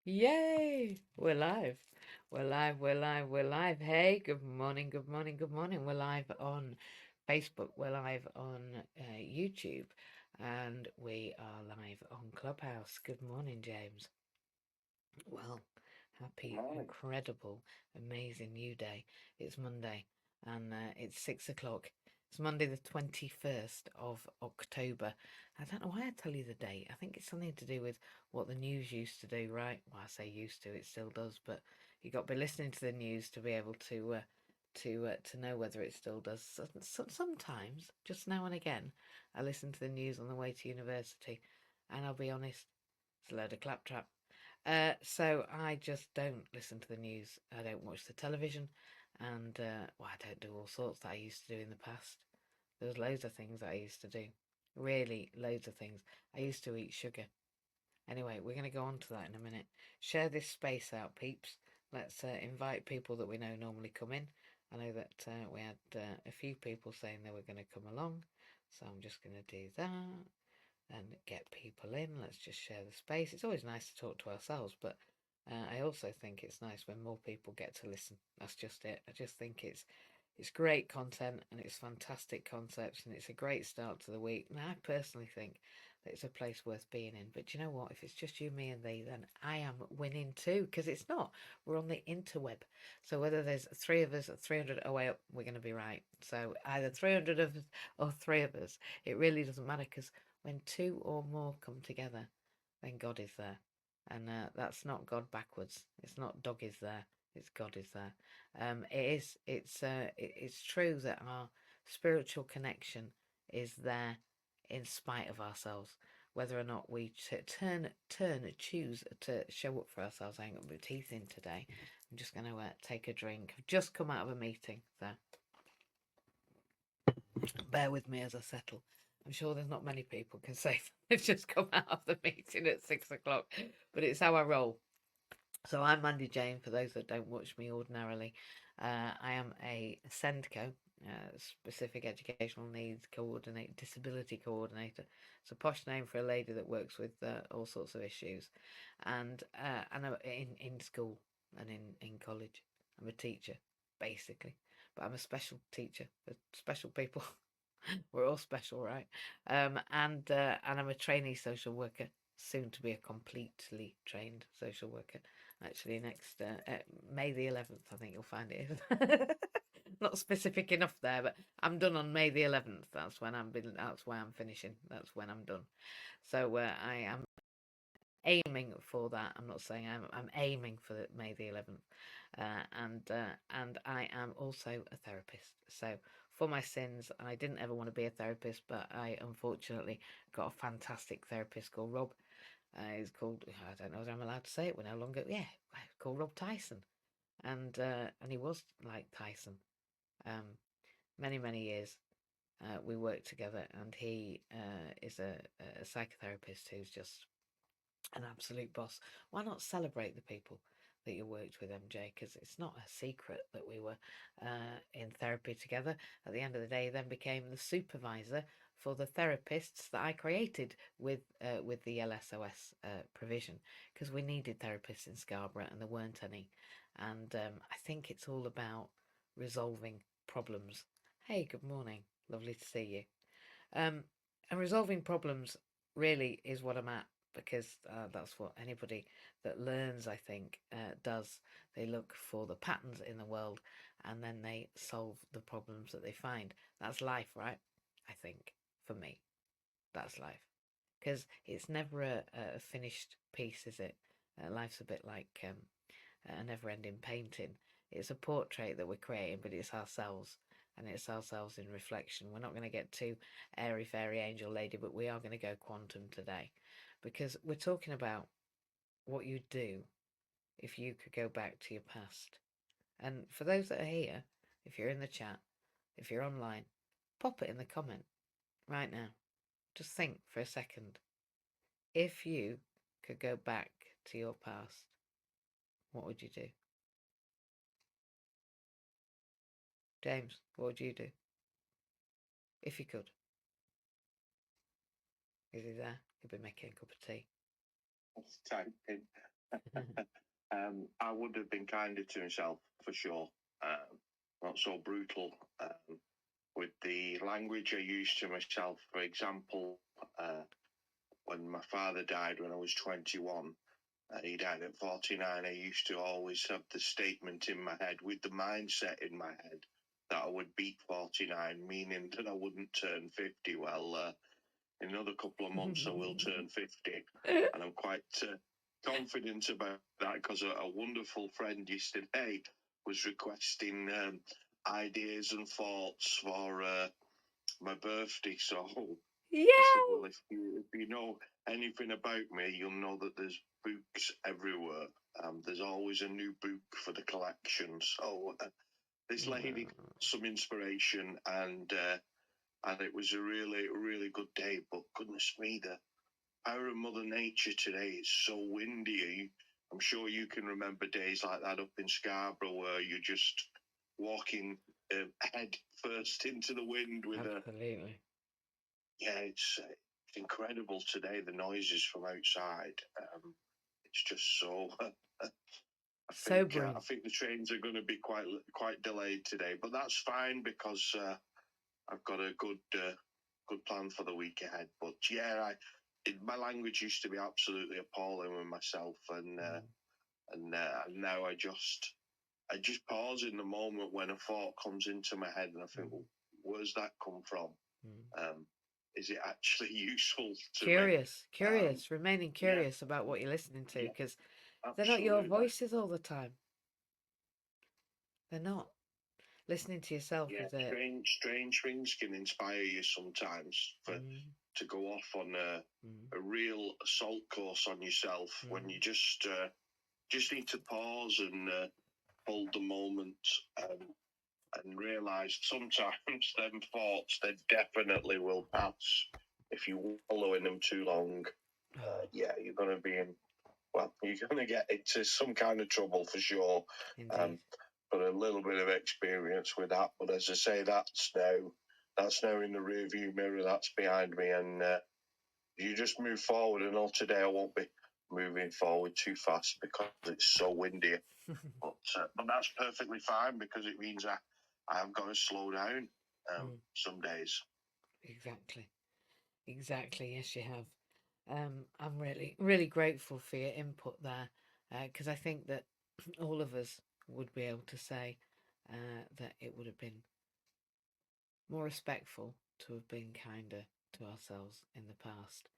Yay! We're live. We're live, we're live, we're live. Hey, good morning, good morning, good morning. We're live on Facebook, we're live on YouTube, and we are live on Clubhouse. Good morning, James. Well, happy, incredible, amazing new day. It's Monday and it's 6 o'clock. It's Monday, the 21st of October. I don't know why I tell you the date. I think it's something to do with what the news used to do, right? Well, I say used to, it still does, but you got to be listening to the news to be able to know whether it still does. Sometimes, just now and again, I listen to the news on the way to university, and I'll be honest, it's a load of claptrap. So I just don't listen to the news. I don't watch the television, and well, I don't do all sorts that I used to do in the past. There's loads of things that I used to do. Really, loads of things. I used to eat sugar. Anyway, we're going to go on to that in a minute. Share this space out, peeps. Let's invite people that we know normally come in. I know that we had a few people saying they were going to come along, so I'm just going to do that and get people in. Let's just share the space. It's always nice to talk to ourselves, but I also think it's nice when more people get to listen. That's just it. I just think it's great content and it's fantastic concepts and it's a great start to the week. And I personally think that it's a place worth being in. But you know what? If it's just you, me, and thee, then I am winning too, because it's not. We're on the interweb. So whether there's three of us or 300 away up, we're going to be right. So either 300 of us or three of us. It really doesn't matter, because when two or more come together, then God is there. And that's not God backwards. It's not dog is there. It's God is there. It's true that our spiritual connection is there in spite of ourselves. Whether or not we choose to show up for ourselves. I ain't got my teeth in today. I'm just going to take a drink. I've just come out of a meeting, so bear with me as I settle. I'm sure there's not many people can say they've just come out of the meeting at 6 o'clock, but it's how I roll. So I'm Mandy-Jayne, for those that don't watch me ordinarily. I am a SENDCO, Specific Educational Needs Coordinator, Disability Coordinator. It's a posh name for a lady that works with all sorts of issues. And I'm in school and in college. I'm a teacher, basically. But I'm a special teacher for special people. We're all special, right? And I'm a trainee social worker, soon to be a completely trained social worker. Actually, next May the 11th, I think you'll find it is. Not specific enough there, but I'm done on May the 11th. That's when That's why I'm finishing. That's when I'm done. So I am aiming for that. I'm not saying I'm aiming for May the 11th, and I am also a therapist. So for my sins, I didn't ever want to be a therapist, but I unfortunately got a fantastic therapist called Rob. He's called, I don't know if I'm allowed to say it. We're no longer, yeah, called Rob Tyson, and he was like Tyson. Um, many years. We worked together, and he is a psychotherapist who's just an absolute boss. Why not celebrate the people that you worked with, MJ? Because it's not a secret that we were in therapy together. At the end of the day, he then became the supervisor for the therapists that I created with the LSOS provision, because we needed therapists in Scarborough and there weren't any. And I think it's all about resolving problems. Hey, good morning. Lovely to see you. Um, and resolving problems really is what I'm at, because that's what anybody that learns, I think, does. They look for the patterns in the world and then they solve the problems that they find. That's life, right? I think, for me, that's life. Because it's never a finished piece, is it? Life's a bit like a never-ending painting. It's a portrait that we're creating, but it's ourselves, and it's ourselves in reflection. We're not going to get too airy fairy angel lady, but we are going to go quantum today, because we're talking about what you'd do if you could go back to your past. And for those that are here, if you're in the chat, if you're online, pop it in the comment right now. Just think for a second. If you could go back to your past, what would you do? James, what would you do if you could? Is he there? He'll be making a cup of tea. I would have been kinder to myself for sure. Not so brutal with the language I used to myself. For example, when my father died when I was 21, he died at 49. I used to always have the statement in my head with the mindset in my head that I would beat 49, meaning that I wouldn't turn 50. Well, in another couple of months, I will turn 50. And I'm quite confident about that because a wonderful friend yesterday was requesting ideas and thoughts for my birthday. So I said, Yeah. well, if you know anything about me, you'll know that there's books everywhere. There's always a new book for the collection. So this lady got some inspiration, and it was a really, really good day. But goodness me, the power of Mother Nature today is so windy. I'm sure you can remember days like that up in Scarborough where you're just walking head first into the wind with Absolutely. yeah, it's incredible today. The noises from outside. It's just so. I Sobering. think the trains are going to be quite delayed today, but that's fine because I've got a good plan for the week ahead. But yeah, my language used to be absolutely appalling with myself, and now I just pause in the moment when a thought comes into my head, and I think, well, where's that come from? Um, is it actually useful to me? Curious, remaining Yeah, curious about what you're listening to, yeah, because they're not your absolutely. voices all the time. They're not. Listening to yourself Yeah, is a strange things can inspire you sometimes mm, to go off on a real assault course on yourself when you just need to pause and hold the moment and realize sometimes them thoughts they definitely will pass if you wallow in them too long. Yeah, you're going to be in. Well, you're going to get into some kind of trouble for sure. indeed. But a little bit of experience with that. But as I say, that's now in the rearview mirror. That's behind me, and you just move forward. And all today, I won't be moving forward too fast because it's so windy. But that's perfectly fine because it means I've got to slow down some days. Exactly. Exactly. Yes, you have. I'm really, really grateful for your input there, because I think that all of us would be able to say that it would have been more respectful to have been kinder to ourselves in the past.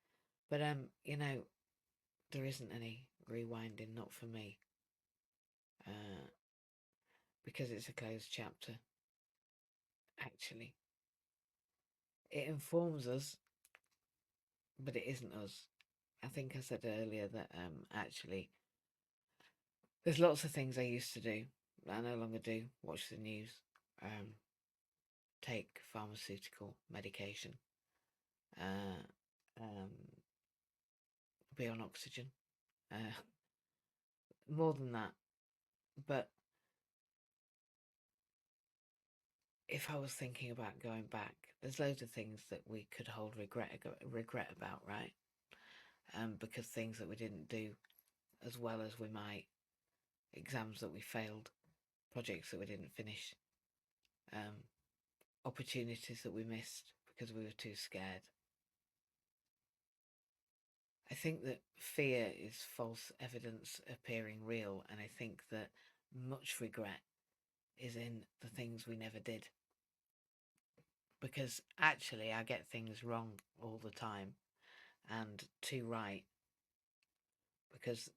But there isn't any rewinding, not for me, uh, because it's a closed chapter. Actually, it informs us, but it isn't us. I think I said earlier that actually there's lots of things I used to do that I no longer do. Watch the news, um, take pharmaceutical medication, uh, um, be on oxygen. Uh, more than that, but if I was thinking about going back, there's loads of things that we could hold regret about, right? Because things that we didn't do as well as we might, exams that we failed, projects that we didn't finish, um, opportunities that we missed because we were too scared. I think that fear is false evidence appearing real, and I think that much regret is in the things we never did. Because actually, I get things wrong all the time and too right, because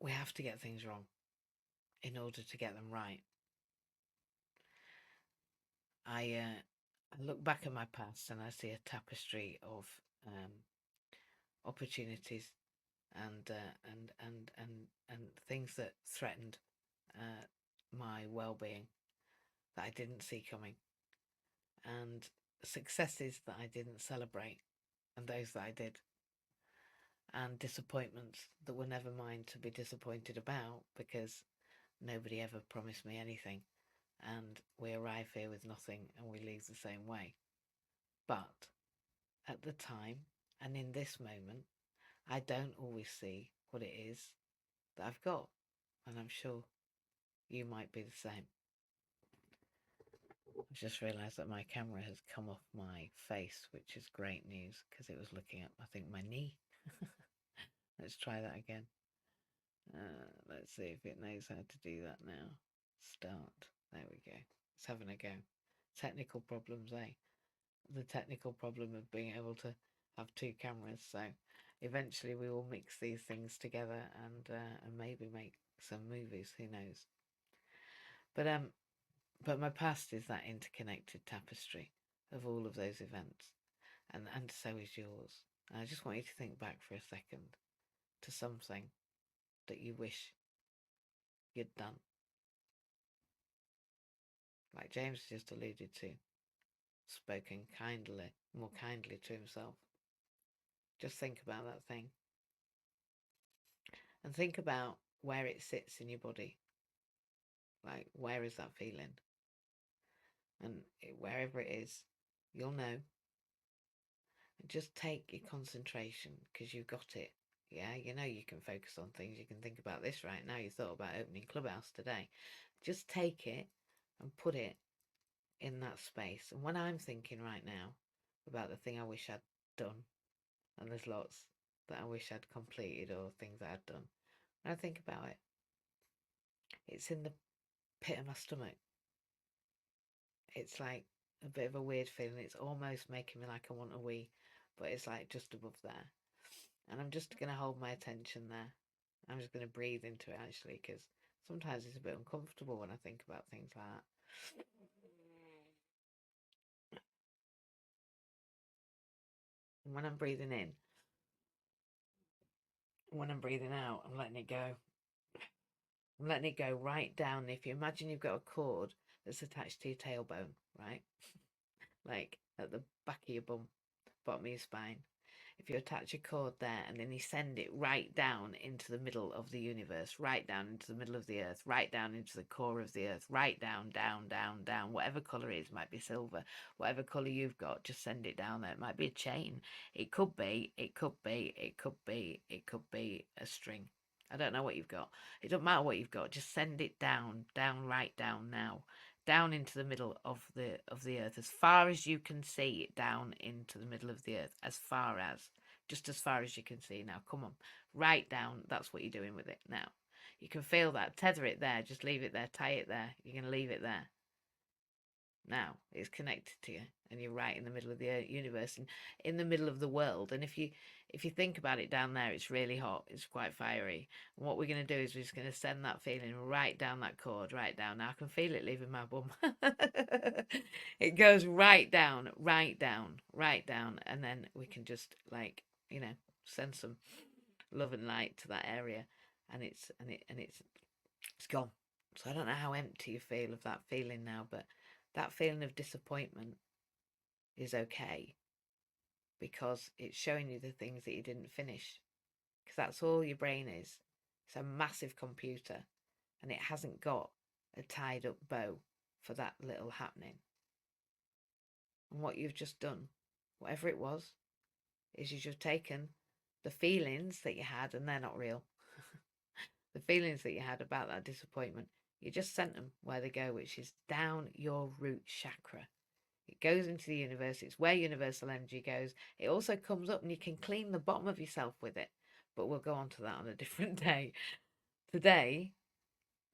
we have to get things wrong in order to get them right. I look back at my past and I see a tapestry of opportunities and things that threatened my well-being that I didn't see coming, and successes that I didn't celebrate, and those that I did, and disappointments that were never mine to be disappointed about because nobody ever promised me anything, and we arrive here with nothing and we leave the same way. But at the time and in this moment, I don't always see what it is that I've got. And I'm sure you might be the same. I've just realised that my camera has come off my face, which is great news because it was looking at, I think, my knee. Let's try that again. Let's see if it knows how to do that now. Start. There we go. It's having a go. Technical problems, eh? The technical problem of being able to have two cameras. So eventually we will mix these things together and maybe make some movies. Who knows? But my past is that interconnected tapestry of all of those events, and so is yours. And I just want you to think back for a second to something that you wish you'd done. Like James just alluded to, spoken kindly, more kindly to himself. Just think about that thing. And think about where it sits in your body. Like, where is that feeling? And wherever it is, you'll know. And just take your concentration because you've got it. Yeah, you know you can focus on things. You can think about this right now. You thought about opening Clubhouse today. Just take it and put it in that space. And when I'm thinking right now about the thing I wish I'd done, and there's lots that I wish I'd completed or things that I'd done, when I think about it, it's in the pit of my stomach. It's like a bit of a weird feeling. It's almost making me like I want a wee, but it's like just above there. And I'm just going to hold my attention there. I'm just going to breathe into it actually, because sometimes it's a bit uncomfortable when I think about things like that. And when I'm breathing in, when I'm breathing out, I'm letting it go. I'm letting it go right down. If you imagine you've got a cord that's attached to your tailbone, right? Like at the back of your bum, bottom of your spine. If you attach a cord there and then you send it right down into the middle of the universe, right down into the middle of the earth, right down into the core of the earth, right down, down, down, down, whatever colour it is, might be silver, whatever colour you've got, just send it down there. It might be a chain. It could be a string. I don't know what you've got. It doesn't matter what you've got. Just send it down, down, right down now. Down into the middle of the earth, as far as you can see, down into the middle of the earth, just as far as you can see. Now come on, right down. That's what you're doing with it now. You can feel that. Tether it there. Just leave it there. Tie it there. You're going to leave it there. Now it's connected to you, and you're right in the middle of the universe and in the middle of the world. And if you think about it, down there it's really hot, it's quite fiery, and what we're going to do is we're just going to send that feeling right down that cord, right down. Now I can feel it leaving my bum. It goes right down, right down, right down, and then we can just, like, send some love and light to that area, and it's gone. So I don't know how empty you feel of that feeling now, but that feeling of disappointment is okay because it's showing you the things that you didn't finish. Because that's all your brain is. It's a massive computer and it hasn't got a tied up bow for that little happening. And what you've just done, whatever it was, is you've just taken the feelings that you had, and they're not real. The feelings that you had about that disappointment, you just sent them where they go, which is down your root chakra. It goes into the universe. It's where universal energy goes. It also comes up and you can clean the bottom of yourself with it. But we'll go on to that on a different day. Today,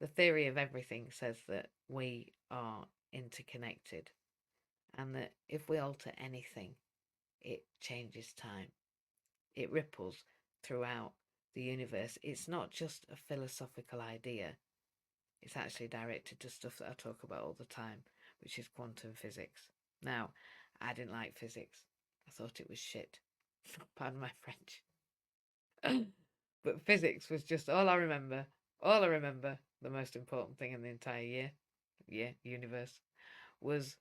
the theory of everything says that we are interconnected and that if we alter anything, it changes time. It ripples throughout the universe. It's not just a philosophical idea. It's actually directed to stuff that I talk about all the time, which is quantum physics. Now, I didn't like physics. I thought it was shit. Pardon my French. But physics was just all I remember. All I remember, the most important thing in the entire universe, was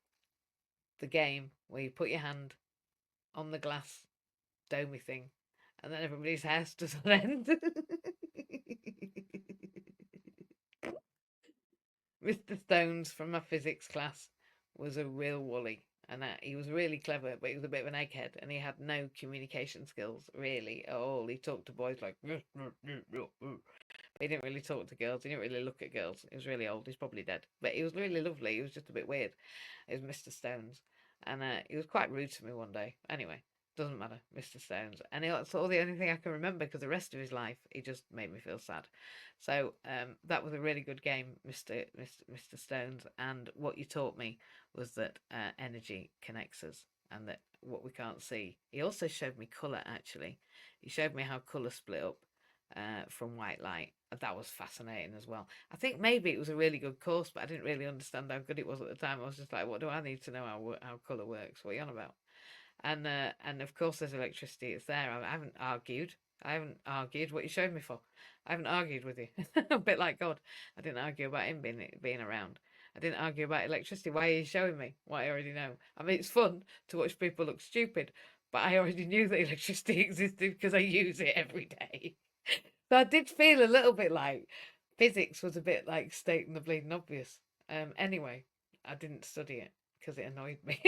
the game where you put your hand on the glass domey thing and then everybody's hair stood on end. Mr. Stones from my physics class was a real woolly. and he was really clever, but he was a bit of an egghead, and he had no communication skills really at all. He talked to boys like, but he didn't really talk to girls. He didn't really look at girls. He was really old. He's probably dead, but he was really lovely. He was just a bit weird. It was Mr. Stones, and he was quite rude to me one day. Anyway, doesn't matter, Mr. Stones, and that's all the only thing I can remember because the rest of his life he just made me feel sad. So that was a really good game, Mr. Stones, and what you taught me was that energy connects us, and that what we can't see. He also showed me color. Actually, he showed me how color split up from white light. That was fascinating as well. I think maybe it was a really good course, but I didn't really understand how good it was at the time. I was just like, what do I need to know how color works? What are you on about? And of course there's electricity. It's there. I haven't argued. I haven't argued. What you showed me for? I haven't argued with you. A bit like God. I didn't argue about him being around. I didn't argue about electricity. Why are you showing me what I already know? I mean, it's fun to watch people look stupid, but I already knew that electricity existed because I use it every day. So I did feel a little bit like physics was a bit like stating the bleeding obvious. Anyway, I didn't study it because it annoyed me.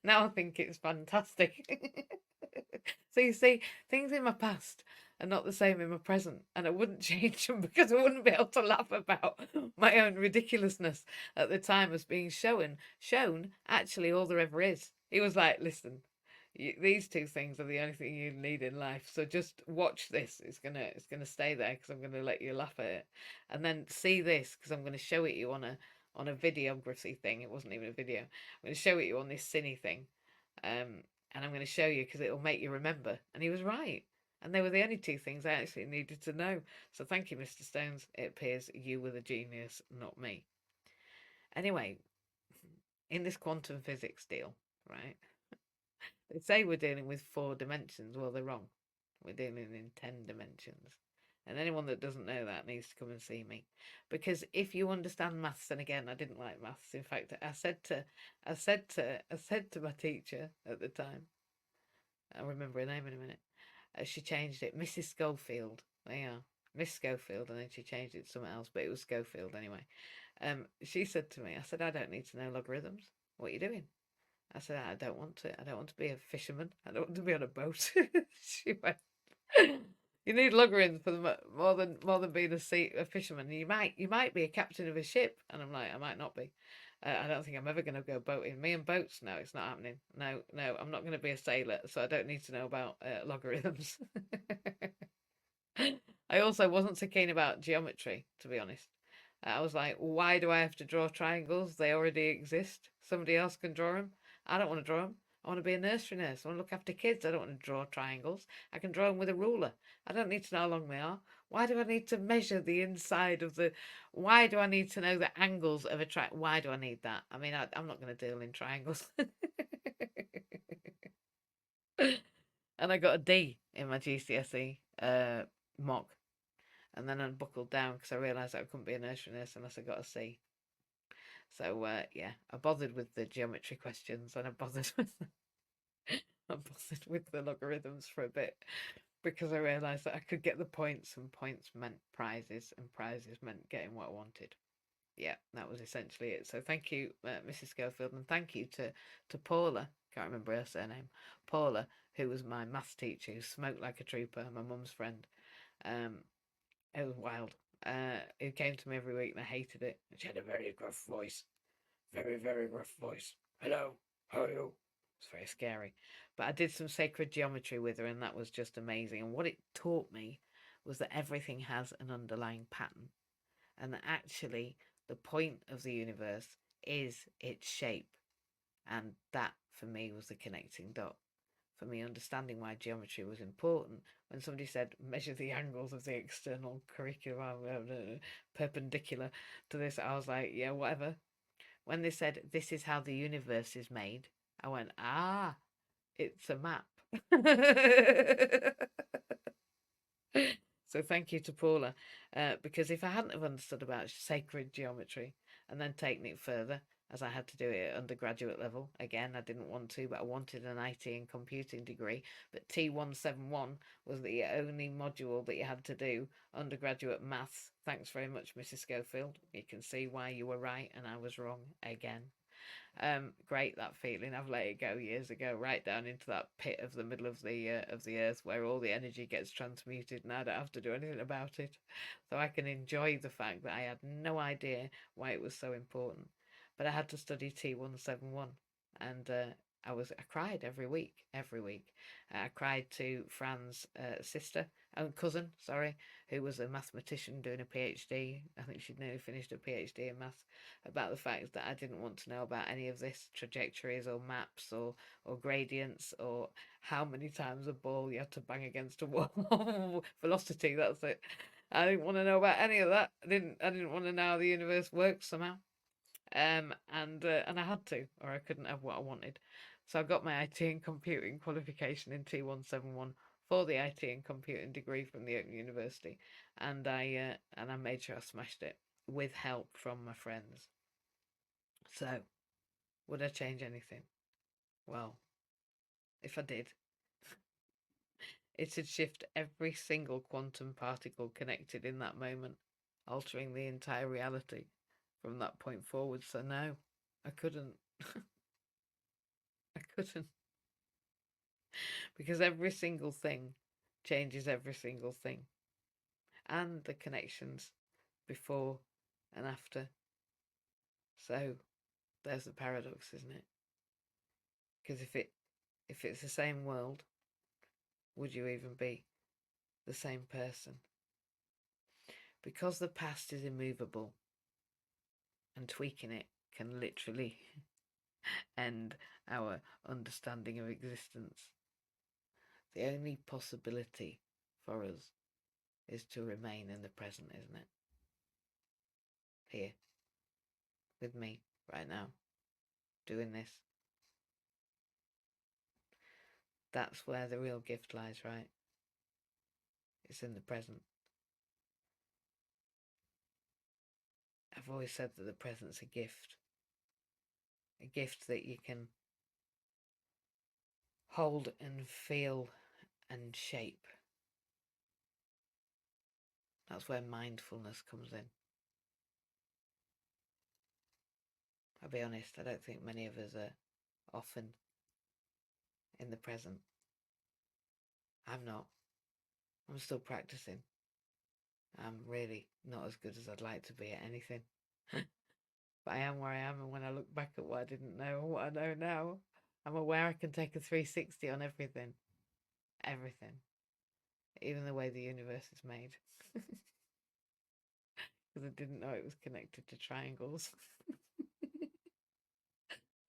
Now I think it's fantastic. So you see, things in my past are not the same in my present, and I wouldn't change them because I wouldn't be able to laugh about my own ridiculousness at the time as being shown actually all there ever is. He was like, listen, these two things are the only thing you need in life. So just watch this. It's gonna stay there because I'm gonna let you laugh at it, and then see this because I'm gonna show it you on a videography thing. It wasn't even a video. I'm gonna show it you on this cine thing, and I'm gonna show you because it'll make you remember. And he was right. And they were the only two things I actually needed to know. So thank you, Mr. Stones. It appears you were the genius, not me. Anyway, in this quantum physics deal, right? They say we're dealing with 4 dimensions. Well, they're wrong. We're dealing in 10 dimensions. And anyone that doesn't know that needs to come and see me. Because if you understand maths, and again, I didn't like maths. In fact, I said to my teacher at the time, I'll remember her name in a minute. She changed it, Mrs. Schofield. There you are, Miss Schofield, and then she changed it to something else, but it was Schofield anyway. She said to me, I said, I don't need to know logarithms. What are you doing? I said, I don't want to. I don't want to be a fisherman. I don't want to be on a boat. She went, you need logarithms for the more than being a fisherman. You might be a captain of a ship, and I'm like, I might not be. I don't think I'm ever going to go boating. Me and boats, no, it's not happening. No, no, I'm not going to be a sailor, so I don't need to know about logarithms. I also wasn't so keen about geometry, to be honest. I was like, why do I have to draw triangles? They already exist. Somebody else can draw them. I don't want to draw them. I want to be a nursery nurse. I want to look after kids. I don't want to draw triangles. I can draw them with a ruler. I don't need to know how long they are. Why do I need to measure the inside of the... Why do I need to know the angles of a triangle? Why do I need that? I mean, I'm not going to deal in triangles. And I got a D in my GCSE mock. And then I buckled down because I realised I couldn't be a nursery nurse unless I got a C. So yeah, I bothered with the geometry questions, and I bothered with the logarithms for a bit because I realised that I could get the points, and points meant prizes, and prizes meant getting what I wanted. Yeah, that was essentially it. So thank you, Mrs. Schofield, and thank you to Paula. Can't remember her surname. Paula, who was my maths teacher, who smoked like a trooper, my mum's friend. It was wild. Who came to me every week, and I hated it. And she had a very gruff voice, very very gruff voice. Hello, how are you? It's very scary. But I did some sacred geometry with her, and that was just amazing. And what it taught me was that everything has an underlying pattern, and that actually the point of the universe is its shape. And that, for me, was the connecting dot. For me, understanding why geometry was important. When somebody said, measure the angles of the external curriculum perpendicular to this, I was like, yeah, whatever. When they said, this is how the universe is made, I went, ah, it's a map. So thank you to Paula, because if I hadn't have understood about sacred geometry and then taken it further, as I had to do it at undergraduate level, again, I didn't want to, but I wanted an IT and computing degree, but T171 was the only module that you had to do undergraduate maths. Thanks very much, Mrs. Schofield. You can see why you were right and I was wrong again. Great, that feeling. I've let it go years ago, right down into that pit of the middle of the earth where all the energy gets transmuted, and I don't have to do anything about it. So I can enjoy the fact that I had no idea why it was so important. But I had to study T171, and I cried every week, every week. I cried to Fran's sister, cousin, sorry, who was a mathematician doing a PhD. I think she'd nearly finished a PhD in maths, about the fact that I didn't want to know about any of this trajectories or maps or gradients or how many times a ball you had to bang against a wall. Velocity, that's it. I didn't want to know about any of that. I didn't want to know how the universe works somehow. And I had to, or I couldn't have what I wanted. So I got my IT and computing qualification in T171 for the IT and computing degree from the Open University, and I made sure I smashed it with help from my friends. So, would I change anything? Well, if I did, it'd shift every single quantum particle connected in that moment, altering the entire reality from that point forward. So no, I couldn't. I couldn't. Because every single thing changes every single thing. And the connections before and after. So there's the paradox, isn't it? Because if it's the same world, would you even be the same person? Because the past is immovable, and tweaking it can literally end our understanding of existence. The only possibility for us is to remain in the present, isn't it? Here, with me, right now, doing this. That's where the real gift lies, right? It's in the present. I've always said that the present's a gift that you can hold and feel and shape. That's where mindfulness comes in. I'll be honest, I don't think many of us are often in the present. I'm not. I'm still practicing. I'm really not as good as I'd like to be at anything. But I am where I am, and when I look back at what I didn't know and what I know now, I'm aware I can take a 360 on everything. Everything. Even the way the universe is made. Because I didn't know it was connected to triangles.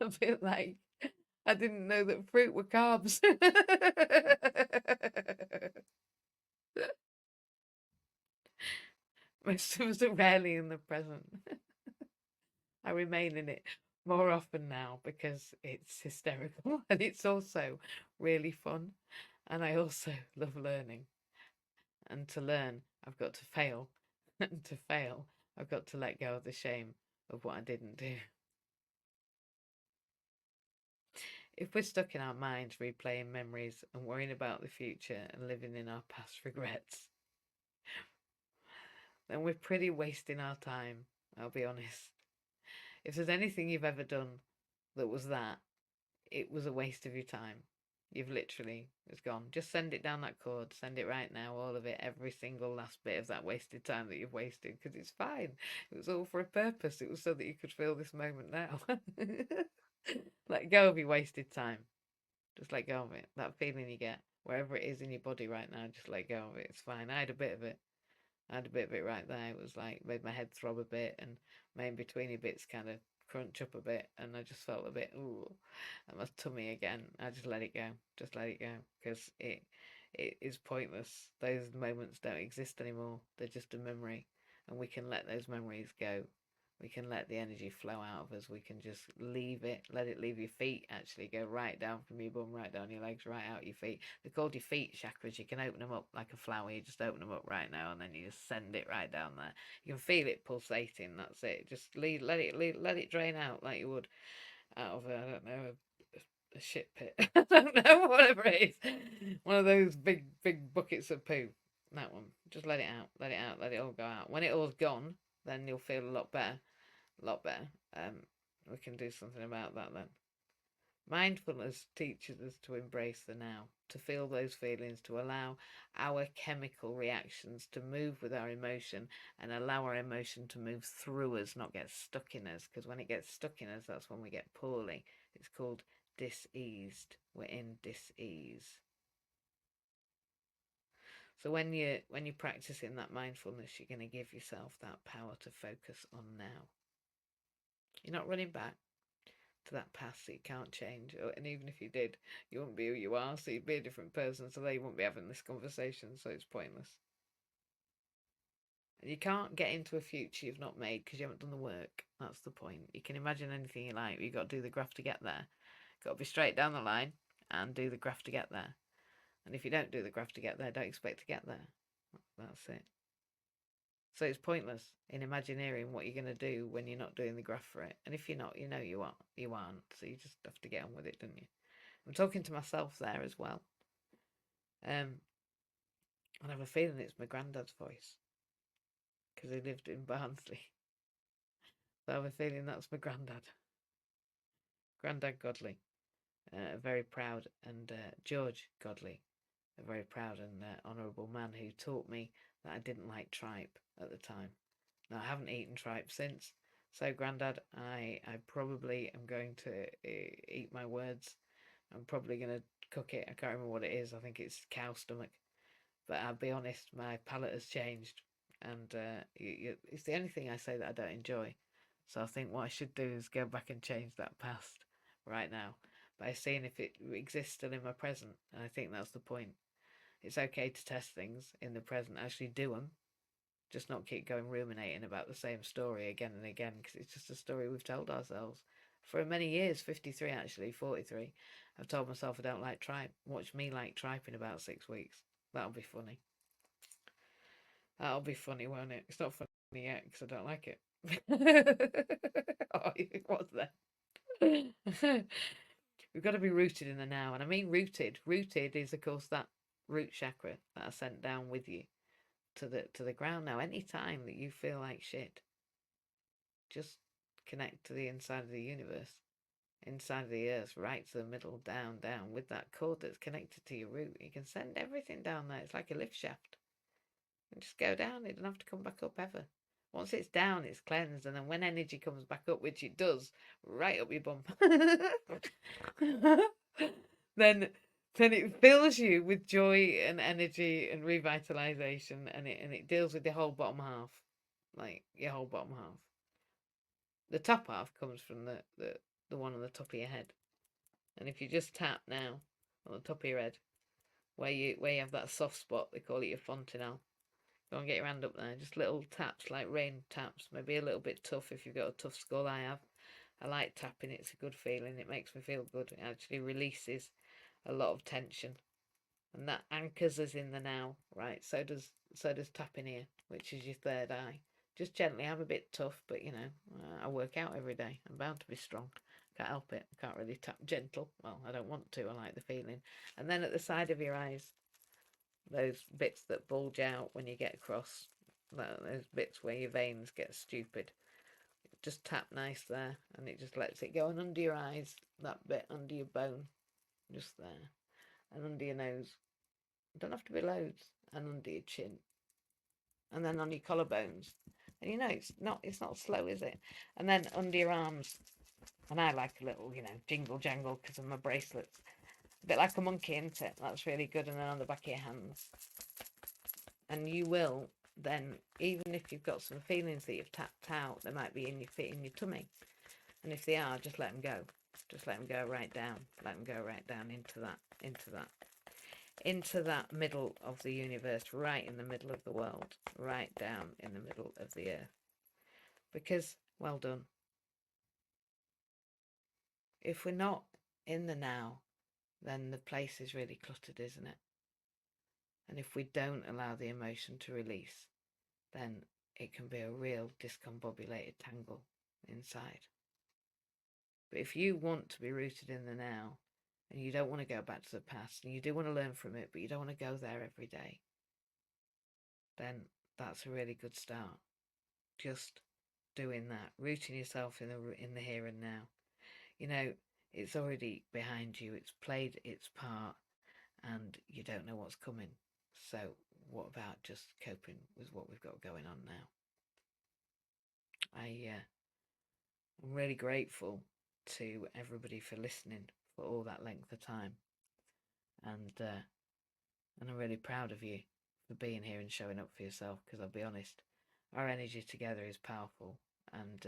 A bit like I didn't know that fruit were carbs. Most of us are rarely in the present. I remain in it more often now because it's hysterical and it's also really fun. And I also love learning. And to learn, I've got to fail. And to fail, I've got to let go of the shame of what I didn't do. If we're stuck in our minds replaying memories and worrying about the future and living in our past regrets, then we're pretty wasting our time, I'll be honest. If there's anything you've ever done that was that, it was a waste of your time. You've literally, it's gone. Just send it down that cord. Send it right now, all of it, every single last bit of that wasted time that you've wasted, because it's fine. It was all for a purpose. It was so that you could feel this moment now. Let go of your wasted time. Just let go of it. That feeling you get, wherever it is in your body right now, just let go of it. It's fine. I had a bit of it. I had a bit of it right there. It was like made my head throb a bit and made betweeny bits kind of crunch up a bit, and I just felt a bit ooh, and my tummy again. I just let it go. Just let it go because it is pointless. Those moments don't exist anymore. They're just a memory, and we can let those memories go. We can let the energy flow out of us. We can just leave it, let it leave your feet, actually go right down from your bum, right down your legs, right out your feet. They're called your feet chakras. You can open them up like a flower. You just open them up right now, and then you just send it right down there. You can feel it pulsating. That's it. Just let it drain out like you would out of I don't know, a shit pit. I don't know, whatever it is. One of those big buckets of poo. That one. Just let it out. Let it out. Let it all go out. When it all's gone, then you'll feel a lot better. A lot better. We can do something about that then. Mindfulness teaches us to embrace the now, to feel those feelings, to allow our chemical reactions to move with our emotion and allow our emotion to move through us, not get stuck in us. Because when it gets stuck in us, that's when we get poorly. It's called diseased. We're in dis-ease. So when you're practicing that mindfulness, you're going to give yourself that power to focus on now. You're not running back to that past that you can't change, and even if you did, you wouldn't be who you are, so you'd be a different person, so they wouldn't be having this conversation, so it's pointless. And you can't get into a future you've not made because you haven't done the work. That's the point. You can imagine anything you like, but you've got to do the graph to get there. Got to be straight down the line and do the graph to get there. And if you don't do the graph to get there, don't expect to get there. That's it. So it's pointless in imagineering what you're going to do when you're not doing the graph for it. And if you're not, you know you aren't. So you just have to get on with it, don't you? I'm talking to myself there as well. I have a feeling it's my granddad's voice because he lived in Barnsley. So I have a feeling that's my granddad. Granddad Godley, very proud, and George Godley, a very proud and honourable man who taught me that I didn't like tripe at the time. Now, I haven't eaten tripe since. So, Grandad, I probably am going to eat my words. I'm probably going to cook it. I can't remember what it is. I think it's cow stomach. But I'll be honest, my palate has changed. And it's the only thing I say that I don't enjoy. So I think what I should do is go back and change that past right now by seeing if it exists still in my present. And I think that's the point. It's okay to test things in the present, actually do them, just not keep going ruminating about the same story again and again, because it's just a story we've told ourselves for many years. 53 actually, 43. I've told myself I don't like tripe. Watch me like tripe in about 6 weeks. That'll be funny. That'll be funny, won't it? It's not funny yet because I don't like it. Oh, what's that? We've got to be rooted in the now, and I mean rooted. Rooted is, of course, that root chakra that I sent down with you to the ground. Now, any time that you feel like shit, just connect to the inside of the universe, inside of the earth, right to the middle, down, down, with that cord that's connected to your root. You can send everything down there. It's like a lift shaft. And just go down. It doesn't have to come back up ever. Once it's down, it's cleansed, and then when energy comes back up, which it does, right up your bum, then it fills you with joy and energy and revitalization, and it deals with the whole bottom half, like your whole bottom half. The top half comes from the one on the top of your head, and if you just tap now on the top of your head, where you have that soft spot, they call it your fontanelle. Go and get your hand up there. Just little taps, like rain taps. Maybe a little bit tough if you've got a tough skull. I have. I like tapping. It's a good feeling. It makes me feel good. It actually releases a lot of tension, and that anchors us in the now. Right. So does tapping here, which is your third eye. Just gently. I'm a bit tough, but I work out every day. I'm bound to be strong. Can't help it. I can't really tap gentle. Well, I don't want to. I like the feeling. And then at the side of your eyes, those bits that bulge out when you get across, those bits where your veins get stupid, just tap nice there, and it just lets it go. And under your eyes, that bit under your bone, just there, and under your nose, don't have to be loads, and under your chin, and then on your collarbones. And it's not slow, is it? And then under your arms, and I like a little jingle jangle because of my bracelets, a bit like a monkey, isn't it? That's really good. And then on the back of your hands. And you will then, even if you've got some feelings that you've tapped out, they might be in your feet, in your tummy. And if they are, just let them go. Just let them go right down. Let them go right down into that middle of the universe, right in the middle of the world, right down in the middle of the earth. Because, well done. If we're not in the now, then the place is really cluttered, isn't it? And if we don't allow the emotion to release, then it can be a real discombobulated tangle inside. But if you want to be rooted in the now, and you don't want to go back to the past, and you do want to learn from it, but you don't want to go there every day, then that's a really good start. Just doing that, rooting yourself in the here and now. You know, it's already behind you. It's played its part, and you don't know what's coming. So, what about just coping with what we've got going on now? I'm really grateful to everybody for listening for all that length of time, and I'm really proud of you for being here and showing up for yourself. Because I'll be honest, our energy together is powerful, and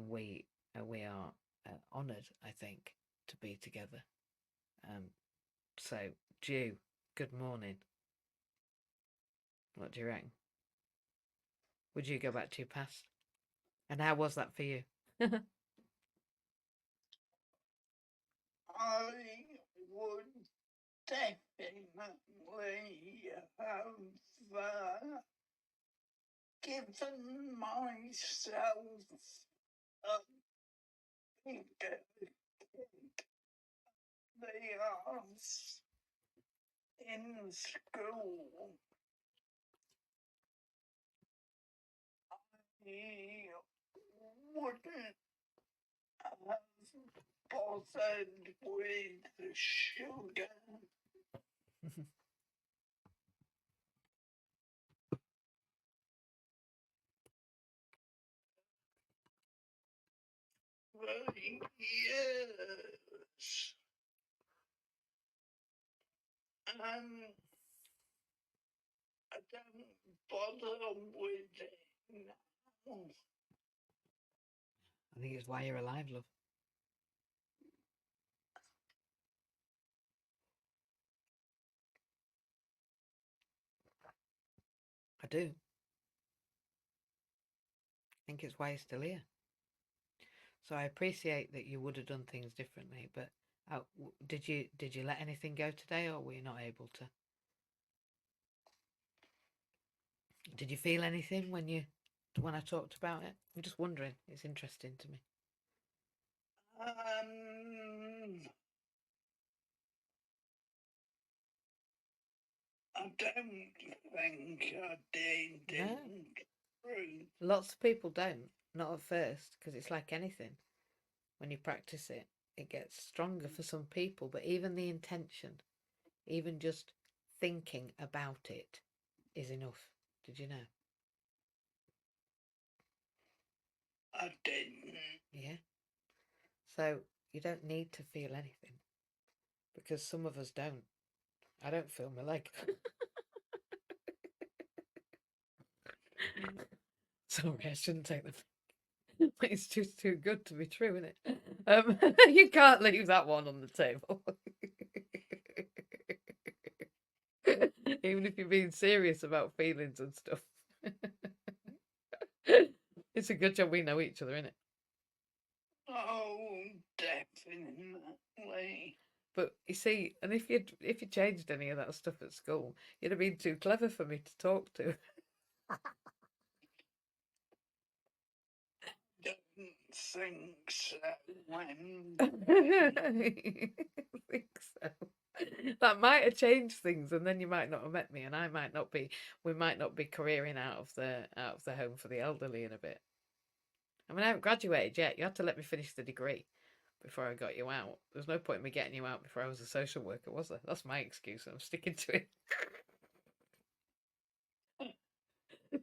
we are honoured, I think, to be together. So, Jew, good morning. What do you reckon? Would you go back to your past? And how was that for you? I would definitely have given myself a bigger kick the arse in school. I wouldn't have bothered with sugar. For years. And I don't bother with it now. I think it's why you're alive, love. I do. I think it's why you're still here. So I appreciate that you would have done things differently, but did you let anything go today, or were you not able to? Did you feel anything when I talked about it? I'm just wondering. It's interesting to me. I don't think I did. No. Lots of people don't. Not at first, because it's like anything. When you practice it, it gets stronger for some people. But even the intention, even just thinking about it, is enough. Did you know? I didn't. Yeah. So you don't need to feel anything, because some of us don't. I don't feel my leg. Sorry, I shouldn't take them. It's just too good to be true, isn't it? You can't leave that one on the table. Even if you're being serious about feelings and stuff. It's a good job we know each other, isn't it? Oh, definitely. But you see, and if you changed any of that stuff at school, you'd have been too clever for me to talk to. Don't think so. I think so. That might have changed things, and then you might not have met me, and I might not be. We might not be careering out of the home for the elderly in a bit. I mean, I haven't graduated yet. You had to let me finish the degree before I got you out. There's no point in me getting you out before I was a social worker, was there? That's my excuse, and I'm sticking to it.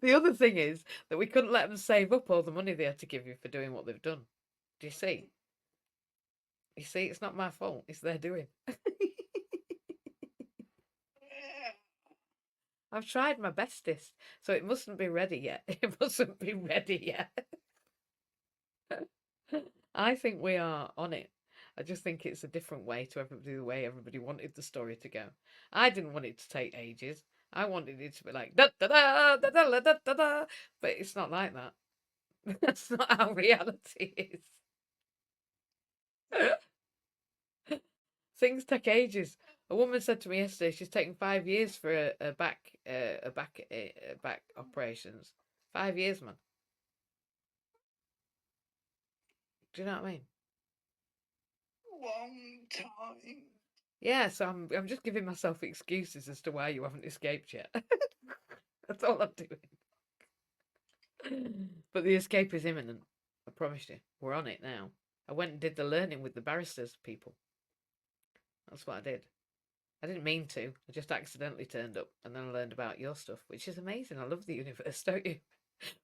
The other thing is that we couldn't let them save up all the money they had to give you for doing what they've done. Do you see? You see, it's not my fault. It's their doing. I've tried my bestest, so it mustn't be ready yet. It mustn't be ready yet. I think we are on it. I just think it's a different way to everybody, the way everybody wanted the story to go. I didn't want it to take ages. I wanted it to be like da da da da da da da da, but it's not like that. That's not how reality is. Things take ages. A woman said to me yesterday she's taken 5 years for a back operations. 5 years, man. Do you know what I mean? Long time. Yeah, so I'm just giving myself excuses as to why you haven't escaped yet. That's all I'm doing. But the escape is imminent. I promise you. We're on it now. I went and did the learning with the barristers people. That's what I did. I didn't mean to. I just accidentally turned up and then I learned about your stuff, which is amazing. I love the universe, don't you?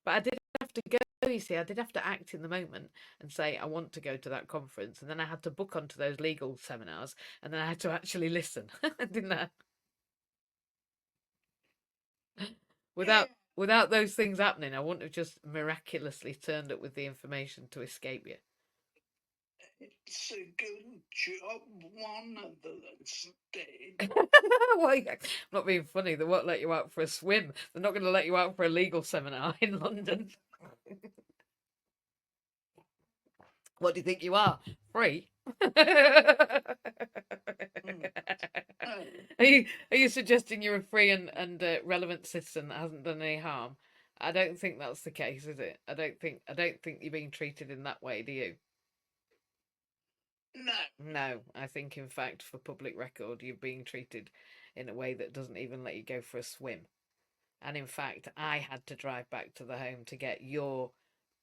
But I did have to go, you see, I did have to act in the moment and say, I want to go to that conference. And then I had to book onto those legal seminars and then I had to actually listen, didn't I? Without those things happening, I wouldn't have just miraculously turned up with the information to escape you. It's a good job one of us did. Well, yeah, I'm not being funny. They won't let you out for a swim. They're not going to let you out for a legal seminar in London. What do you think you are? Free? Are you suggesting you're a free and relevant citizen that hasn't done any harm? I don't think that's the case, is it? I don't think you're being treated in that way, do you? No. No, I think in fact, for public record, you're being treated in a way that doesn't even let you go for a swim. And in fact, I had to drive back to the home to get your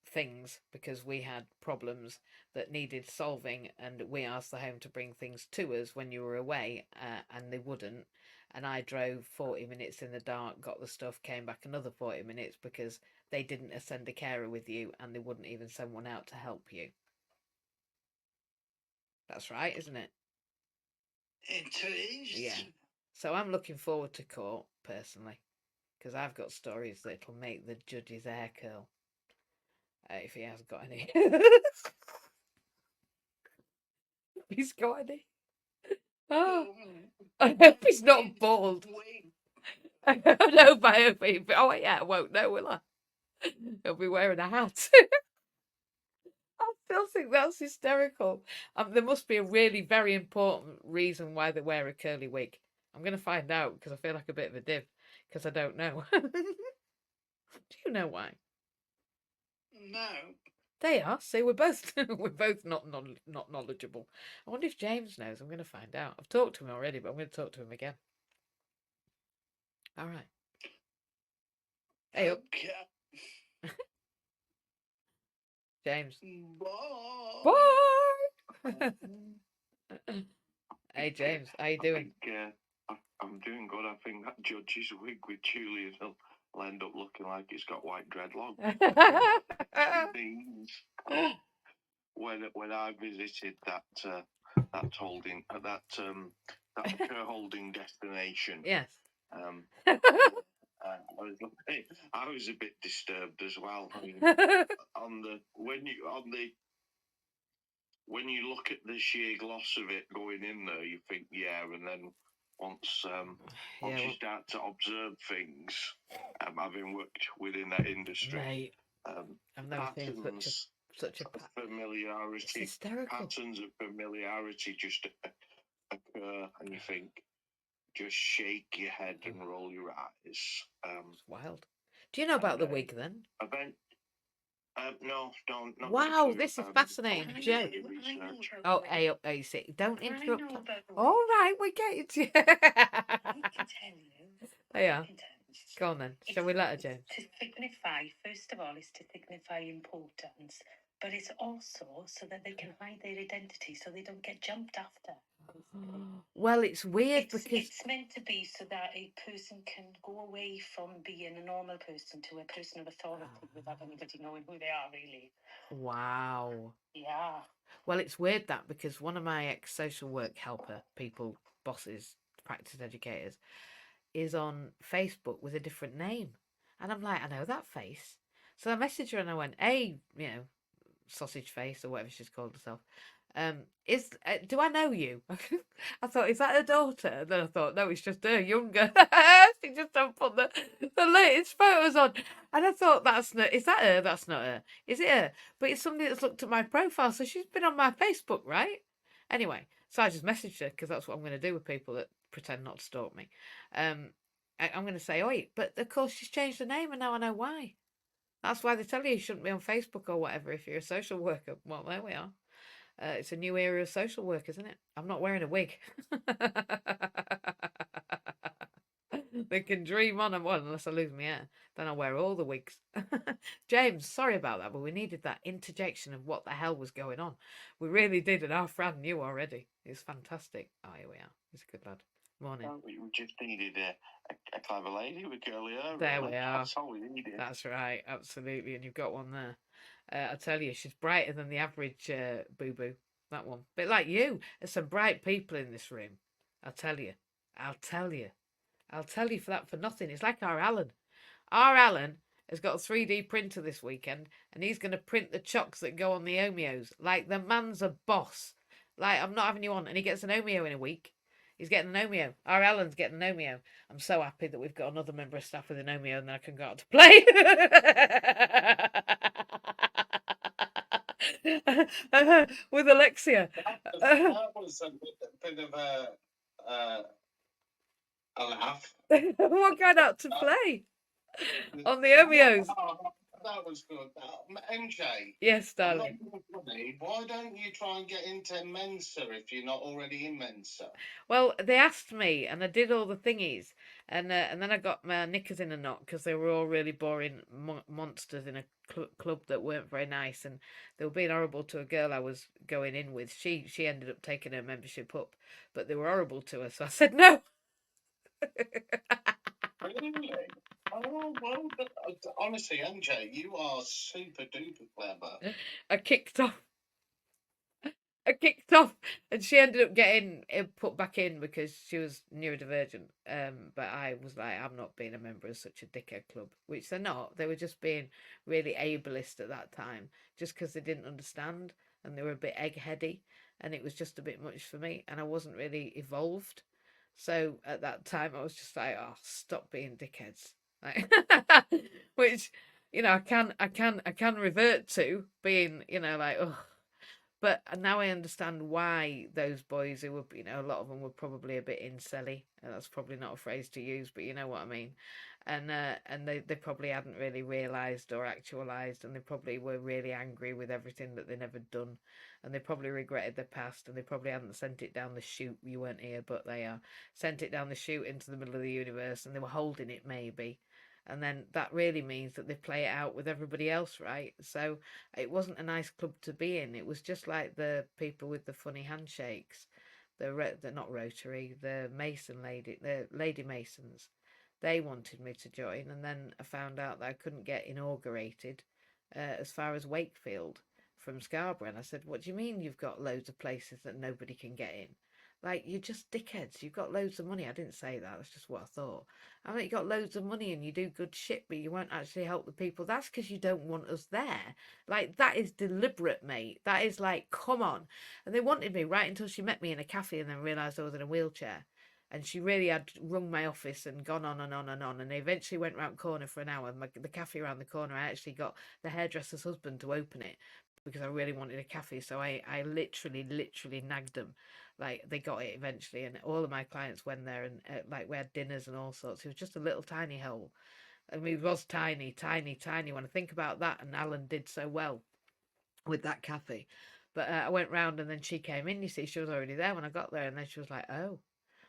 things because we had problems that needed solving, and we asked the home to bring things to us when you were away, and they wouldn't. And I drove 40 minutes in the dark, got the stuff, came back another 40 minutes because they didn't send a carer with you and they wouldn't even send one out to help you. That's right, isn't it? It is. Yeah. So I'm looking forward to court, personally, because I've got stories that'll make the judge's hair curl. If he has got any. He's got any. Oh, I hope he's not bald. No, but I hope he... Oh, yeah, I won't know, will I? He'll be wearing a hat. I still think that's hysterical. There must be a really very important reason why they wear a curly wig. I'm going to find out because I feel like a bit of a div because I don't know. Do you know why? No. They are. See, we're both not knowledgeable. I wonder if James knows. I'm going to find out. I've talked to him already, but I'm going to talk to him again. All right. Hey up, Okay. James. Bye. Bye. Hey James, how you doing? I'm doing good. I think that judge's wig with Julian will end up looking like it's got white dreadlocks. When I visited that holding destination, Yes. I was a bit disturbed as well. I mean, when you look at the sheer gloss of it going in there, you think, yeah, and then once you start to observe things, having worked within that industry, mate, I've never seen such a familiarity. It's hysterical. Patterns of familiarity just occur, and you think, just shake your head and roll your eyes. It's wild. Do you know about the wig then? No, don't. Wow, this is fascinating, Joe. Oh, hey up, hey, see, don't interrupt. All right, we get it. Yeah. Go on then. Shall we let her, James? To signify, first of all, is to signify importance, but it's also so that they can hide their identity, so they don't get jumped after. Well, it's weird because it's meant to be so that a person can go away from being a normal person to a person of authority without anybody knowing who they are, really. Wow. Yeah. Well, it's weird that because one of my ex-social work helper people, bosses, practice educators, is on Facebook with a different name. And I'm like, I know that face. So I messaged her and I went, hey, sausage face or whatever she's called herself. Do I know you? I thought, is that her daughter? And then I thought, no, it's just her younger. She just don't put the latest photos on. And I thought, is that her? That's not her. Is it her? But it's somebody that's looked at my profile, so she's been on my Facebook, right? Anyway, so I just messaged her because that's what I'm going to do with people that pretend not to stalk me. I'm going to say, oi, but of course she's changed her name and now I know why. That's why they tell you shouldn't be on Facebook or whatever if you're a social worker. Well, there we are. It's a new era of social work, isn't it? I'm not wearing a wig. They can dream on and one unless I lose my hair. Then I'll wear all the wigs. James, sorry about that, but we needed that interjection of what the hell was going on. We really did, and our Fran knew already. It's fantastic. Oh, here we are. He's a good lad. Morning. We just needed a clever lady with curly hair. There really. we are. That's all we needed. That's right, absolutely. And you've got one there. I tell you, she's brighter than the average boo-boo. That one. Bit like you. There's some bright people in this room. I'll tell you. I'll tell you. I'll tell you for that for nothing. It's like our Alan. Our Alan has got a 3D printer this weekend, and he's going to print the chocks that go on the Omeos. Like, the man's a boss. Like, I'm not having you on. And he gets an Omeo in a week. He's getting an Omeo. Our Alan's getting an Omeo. I'm so happy that we've got another member of staff with an Omeo, and then I can go out to play. With Alexia. That was a bit of a laugh. What going out to play? On the Omeos. That was good. MJ. Yes, I'm not darling. being funny. Why don't you try and get into Mensa if you're not already in Mensa? Well, they asked me, and I did all the thingies, and then I got my knickers in a knot because they were all really boring monsters in a club that weren't very nice, and they were being horrible to a girl I was going in with. She ended up taking her membership up, but they were horrible to her, so I said no. Really? Oh, well, honestly, MJ, you are super duper clever. I kicked off. And she ended up getting put back in because she was neurodivergent. But I was like, I'm not being a member of such a dickhead club, which they're not. They were just being really ableist at that time, just because they didn't understand and they were a bit eggheady, and it was just a bit much for me, and I wasn't really evolved. So at that time, I was just like, oh, stop being dickheads, like, which I can revert to being, like, oh. But now I understand why those boys who were, a lot of them were probably a bit incelly. And that's probably not a phrase to use, but you know what I mean. And they probably hadn't really realised or actualised, and they probably were really angry with everything that they never done, and they probably regretted their past, and they probably hadn't sent it down the chute. You weren't here, but they sent it down the chute into the middle of the universe, and they were holding it maybe. And then that really means that they play it out with everybody else, right? So it wasn't a nice club to be in. It was just like the people with the funny handshakes, the not Rotary, the Lady Masons. They wanted me to join, and then I found out that I couldn't get inaugurated as far as Wakefield from Scarborough. And I said, "What do you mean you've got loads of places that nobody can get in? Like, you're just dickheads. You've got loads of money." I didn't say that. That's just what I thought. I mean, you got loads of money and you do good shit, but you won't actually help the people. That's because you don't want us there. Like, that is deliberate, mate. That is like, come on. And they wanted me right until she met me in a cafe and then realised I was in a wheelchair. And she really had rung my office and gone on and on and on. And they eventually went round the corner for an hour. The cafe around the corner, I actually got the hairdresser's husband to open it because I really wanted a cafe. So I literally nagged them. Like, they got it eventually, and all of my clients went there, and like, we had dinners and all sorts. It was just a little tiny hole. I mean, it was tiny when I think about that. And Alan did so well with that cafe. But I went round, and then she came in. You see, she was already there when I got there, and then she was like, "Oh,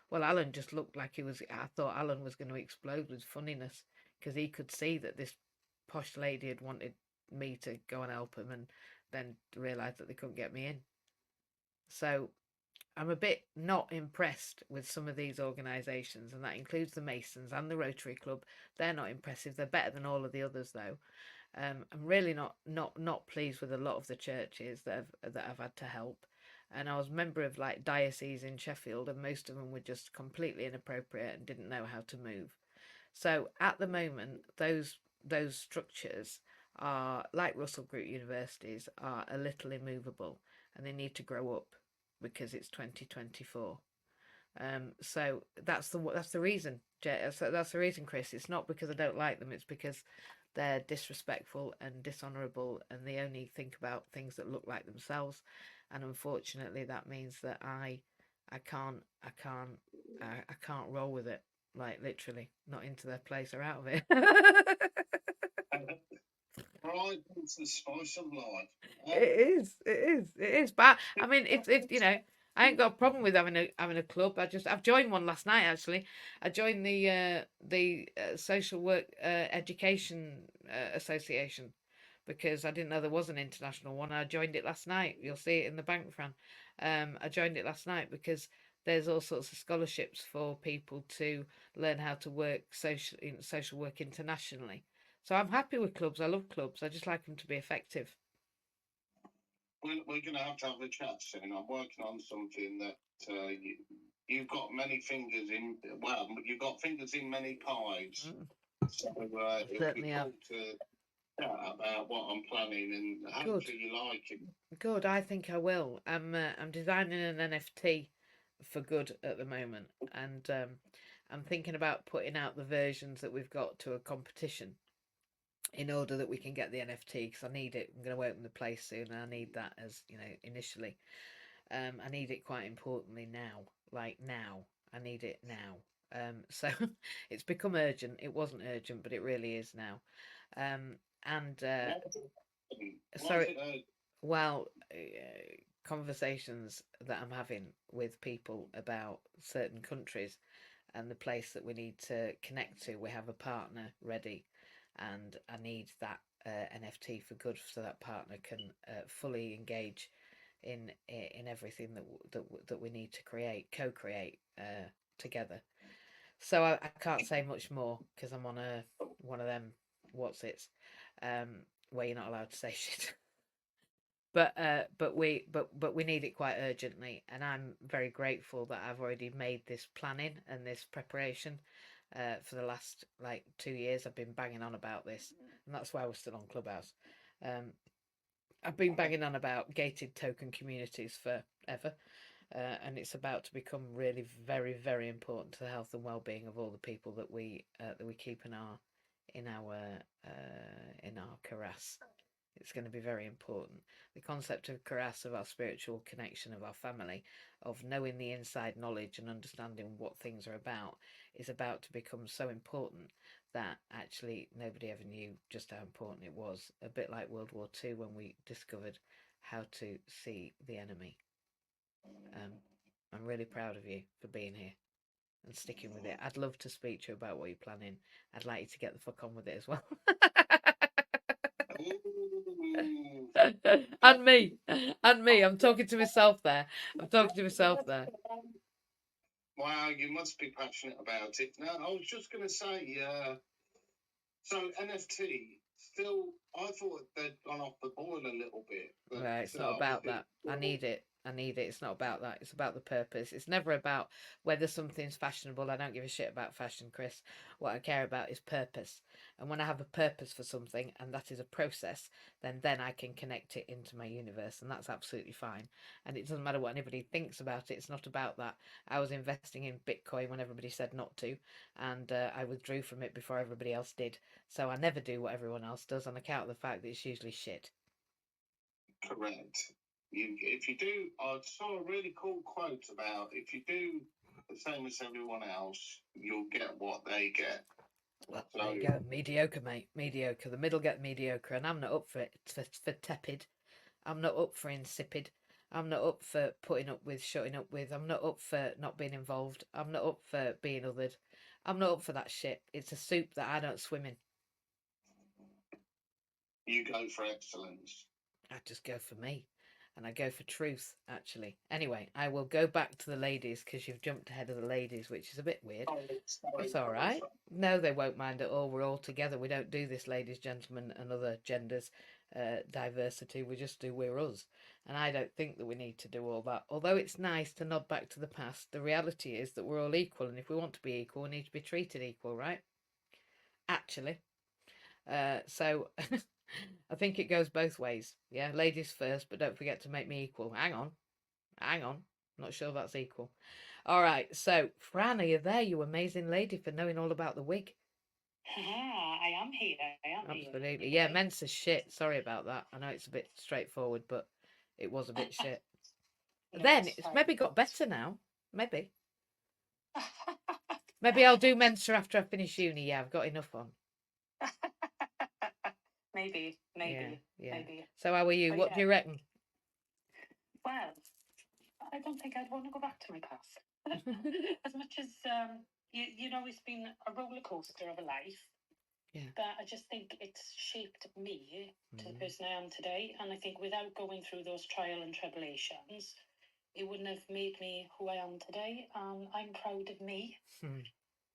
well, Alan just looked like he was." I thought Alan was going to explode with funniness because he could see that this posh lady had wanted me to go and help him, and then realised that they couldn't get me in. So I'm a bit not impressed with some of these organisations, and that includes the Masons and the Rotary Club. They're not impressive. They're better than all of the others, though. I'm really not pleased with a lot of the churches that I've had to help. And I was a member of like diocese in Sheffield, and most of them were just completely inappropriate and didn't know how to move. So at the moment, those structures are, like Russell Group universities, are a little immovable, and they need to grow up because it's 2024. So that's the reason. So that's the reason, Chris. It's not because I don't like them. It's because they're disrespectful and dishonourable, and they only think about things that look like themselves. And unfortunately, that means that I can't roll with it. Like, literally, not into their place or out of it. Right, it's the spice of life. It is. But I mean, it's I ain't got a problem with having a club. I've joined one last night actually. I joined the social work education association because I didn't know there was an international one. I joined it last night. You'll see it in the bank, Fran. I joined it last night because there's all sorts of scholarships for people to learn how to work social work internationally. So I'm happy with clubs. I love clubs. I just like them to be effective. We're going to have a chat soon. I'm working on something that you've got many fingers in. Well, you've got fingers in many pies. So it would be cool to chat about what I'm planning, and hopefully you like it. Good. I think I will. I'm designing an NFT for good at the moment, and I'm thinking about putting out the versions that we've got to a competition in order that we can get the NFT because I need it. I'm going to open the place soon, and I need that as initially. I need it quite importantly now, like now. I need it now. So it's become urgent. It wasn't urgent, but it really is now. And sorry, well, conversations that I'm having with people about certain countries and the place that we need to connect to. We have a partner ready, and I need that NFT for good, so that partner can fully engage in everything that we need to co-create together. So I can't say much more because I'm on one of them where you're not allowed to say shit. But we need it quite urgently, and I'm very grateful that I've already made this planning and this preparation. For the last 2 years, I've been banging on about this, and that's why we're still on Clubhouse. I've been banging on about gated token communities forever, and it's about to become really very, very important to the health and well-being of all the people that we keep in our Karas. It's going to be very important. The concept of Karas, of our spiritual connection, of our family, of knowing the inside knowledge and understanding what things are about, is about to become so important that actually nobody ever knew just how important it was. A bit like World War II when we discovered how to see the enemy. I'm really proud of you for being here and sticking with it. I'd love to speak to you about what you're planning. I'd like you to get the fuck on with it as well. and me. I'm talking to myself there. Wow, you must be passionate about it. No, I was just going to say, so NFT, still, I thought they'd gone off the boil a little bit. But, Right, it's not about that. I need it. It's not about that. It's about the purpose. It's never about whether something's fashionable. I don't give a shit about fashion, Chris. What I care about is purpose. And when I have a purpose for something, and that is a process, then I can connect it into my universe, and that's absolutely fine. And it doesn't matter what anybody thinks about it. It's not about that. I was investing in Bitcoin when everybody said not to, and I withdrew from it before everybody else did. So I never do what everyone else does on account of the fact that it's usually shit. Correct. If you do, I saw a really cool quote about if you do the same as everyone else, you'll get what they get. Well, there you go. Mediocre, mate. Mediocre. The middle get mediocre, and I'm not up for it. For tepid. I'm not up for insipid. I'm not up for putting up with, shutting up with. I'm not up for not being involved. I'm not up for being othered. I'm not up for that shit. It's a soup that I don't swim in. You go for excellence. I just go for me. And I go for truth, actually. Anyway, I will go back to the ladies because you've jumped ahead of the ladies, which is a bit weird. It's all right. No, they won't mind at all. We're all together. We don't do this, ladies, gentlemen, and other genders, diversity. We just do we're us. And I don't think that we need to do all that. Although it's nice to nod back to the past, the reality is that we're all equal. And if we want to be equal, we need to be treated equal, right? Actually. So I think it goes both ways. Yeah, ladies first, but don't forget to make me equal. Hang on. Not sure that's equal. All right, so Fran, are you there? You amazing lady for knowing all about the wig. I am here. Absolutely. Yeah, Mensa's shit. Sorry about that. I know it's a bit straightforward, but it was a bit shit. No, then it's maybe got better now. Maybe. Maybe I'll do Mensa after I finish uni. Yeah, I've got enough on. Maybe. Yeah. So how are you? What do you reckon? Well, I don't think I'd want to go back to my past. As much as you know, it's been a roller coaster of a life. Yeah. But I just think it's shaped me to the person I am today. And I think without going through those trial and tribulations, it wouldn't have made me who I am today. And I'm proud of me.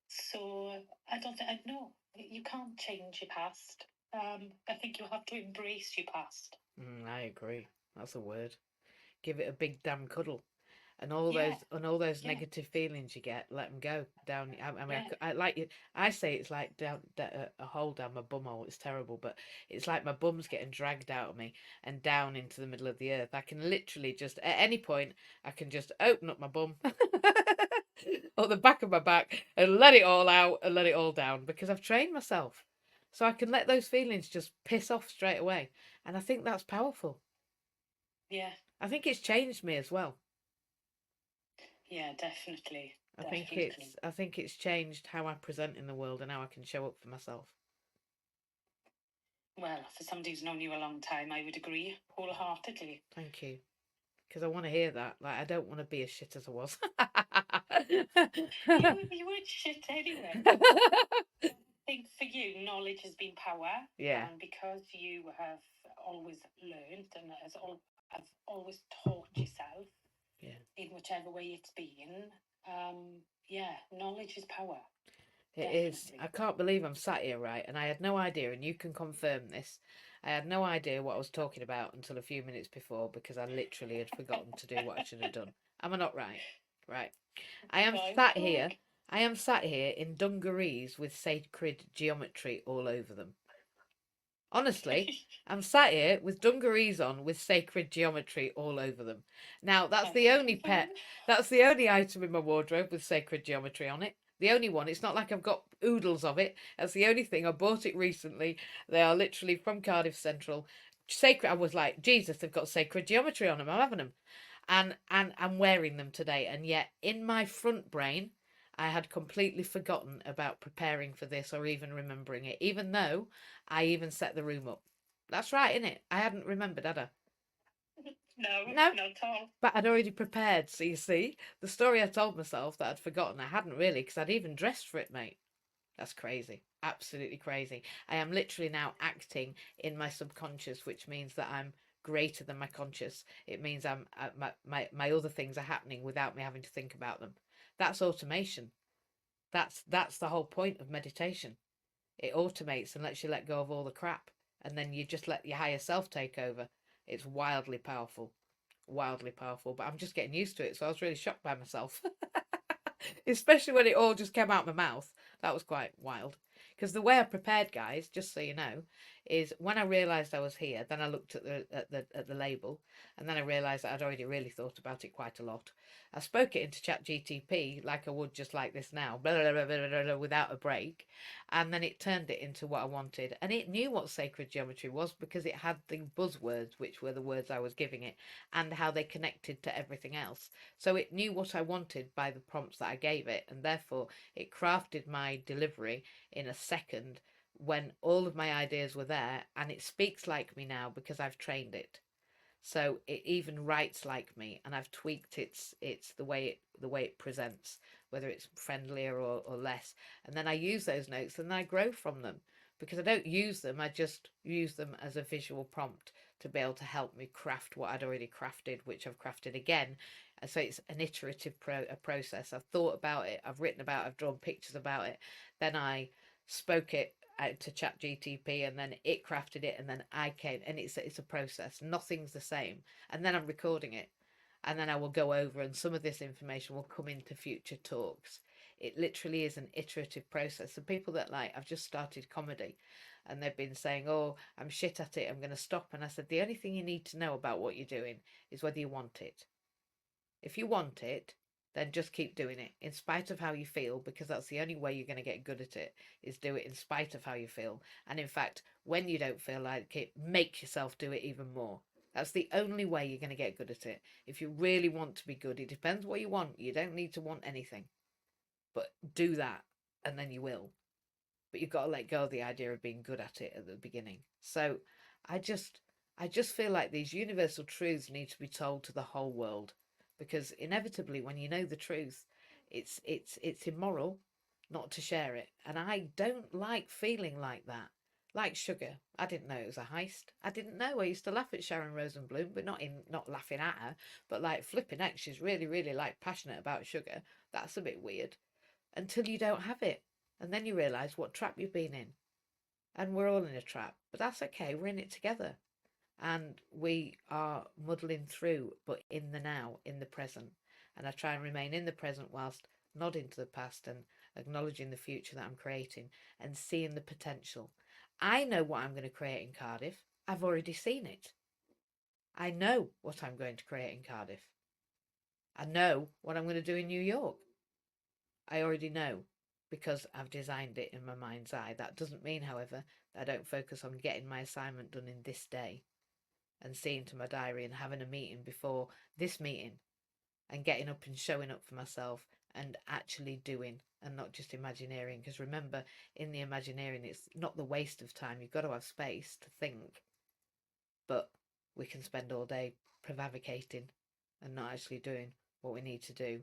So I don't think, no, you can't change your past. I think you have to embrace your past. I agree. That's a word. Give it a big damn cuddle. And all Yeah. those Yeah. negative feelings you get, let them go down. I mean, Yeah. I like it. I say it's like down a hole down my bumhole. It's terrible, but it's like my bum's getting dragged out of me and down into the middle of the earth. I can literally just at any point I can just open up my bum or the back of my back and let it all out and let it all down because I've trained myself, so I can let those feelings just piss off straight away. And I think that's powerful. Yeah. I think it's changed me as well. Yeah, definitely. I think it's changed how I present in the world and how I can show up for myself. Well, for somebody who's known you a long time, I would agree wholeheartedly. Thank you. Because I want to hear that. Like, I don't want to be as shit as I was. You weren't shit anyway. I think for you, knowledge has been power. Yeah. And because you have always learned and have always taught yourself, Yeah. in whichever way it's been, yeah, knowledge is power. It is. I can't believe I'm sat here, right? And I had no idea, and you can confirm this. I had no idea what I was talking about until a few minutes before because I literally had forgotten to do what I should have done. Am I not right? Right. I am sat here. I am sat here in dungarees with sacred geometry all over them. Honestly, I'm sat here with dungarees on with sacred geometry all over them. Now, that's the only that's the only item in my wardrobe with sacred geometry on it. The only one. It's not like I've got oodles of it. That's the only thing. I bought it recently. They are literally from Cardiff Central. Sacred. I was like, Jesus, they've got sacred geometry on them. I'm having them. And I'm wearing them today. And yet, in my front brain, I had completely forgotten about preparing for this or even remembering it, even though I even set the room up. That's right, isn't it? I hadn't remembered, had I? No, No. not at all. But I'd already prepared, so you see, the story I told myself that I'd forgotten, I hadn't really, because I'd even dressed for it, mate. That's crazy. Absolutely crazy. I am literally now acting in my subconscious, which means that I'm greater than my conscious. It means I'm my other things are happening without me having to think about them. That's automation. That's the whole point of meditation. It automates and lets you let go of all the crap, and then you just let your higher self take over. It's wildly powerful. Wildly powerful, but I'm just getting used to it, so I was really shocked by myself. Especially when it all just came out my mouth. That was quite wild. Because the way I prepared, guys, just so you know, is when I realised I was here, then I looked at the label, and then I realised that I'd already really thought about it quite a lot. I spoke it into ChatGTP like I would just like this now, blah, blah, blah, blah, blah, blah, without a break, and then it turned it into what I wanted. And it knew what sacred geometry was because it had the buzzwords, which were the words I was giving it, and how they connected to everything else. So it knew what I wanted by the prompts that I gave it, and therefore it crafted my delivery in a second when all of my ideas were there, and it speaks like me now because I've trained it. So it even writes like me, and I've tweaked its the way it presents, whether it's friendlier or less. And then I use those notes and then I grow from them because I don't use them. I just use them as a visual prompt to be able to help me craft what I'd already crafted, which I've crafted again. And so it's an iterative process. I've thought about it, I've written about it, I've drawn pictures about it. Then I spoke it out to ChatGTP, and then it crafted it, and then I came, and it's a process. Nothing's the same. And then I'm recording it, and then I will go over, and some of this information will come into future talks. It literally is an iterative process. So people that like, I've just started comedy, and they've been saying, "Oh, I'm shit at it, I'm going to stop." And I said, the only thing you need to know about what you're doing is whether you want it. If you want it, then just keep doing it in spite of how you feel, because that's the only way you're going to get good at it, is do it in spite of how you feel. And in fact, when you don't feel like it, make yourself do it even more. That's the only way you're going to get good at it. If you really want to be good, it depends what you want. You don't need to want anything, but do that and then you will. But you've got to let go of the idea of being good at it at the beginning. So I just feel like these universal truths need to be told to the whole world. because inevitably when you know the truth, it's immoral not to share it. And I don't like feeling like that. Like sugar, I didn't know it was a heist. I didn't know. I used to laugh at Sharon Rosenblum, but not laughing at her, but like flipping heck, she's really like passionate about sugar. That's a bit weird. Until you don't have it, and then you realise what trap you've been in. And we're all in a trap, but that's okay. We're in it together, and we are muddling through, but in the now, in the present. And I try and remain in the present whilst nodding to the past and acknowledging the future that I'm creating and seeing the potential. I know what I'm going to create in Cardiff. I've already seen it. I know what I'm going to create in Cardiff. I know what I'm going to do in New York. I already know because I've designed it in my mind's eye. That doesn't mean, however, that I don't focus on getting my assignment done in this day and seeing to my diary and having a meeting before this meeting and getting up and showing up for myself and actually doing and not just imagineering. Because remember, in the imagineering, it's not the waste of time. You've got to have space to think, but we can spend all day prevaricating and not actually doing what we need to do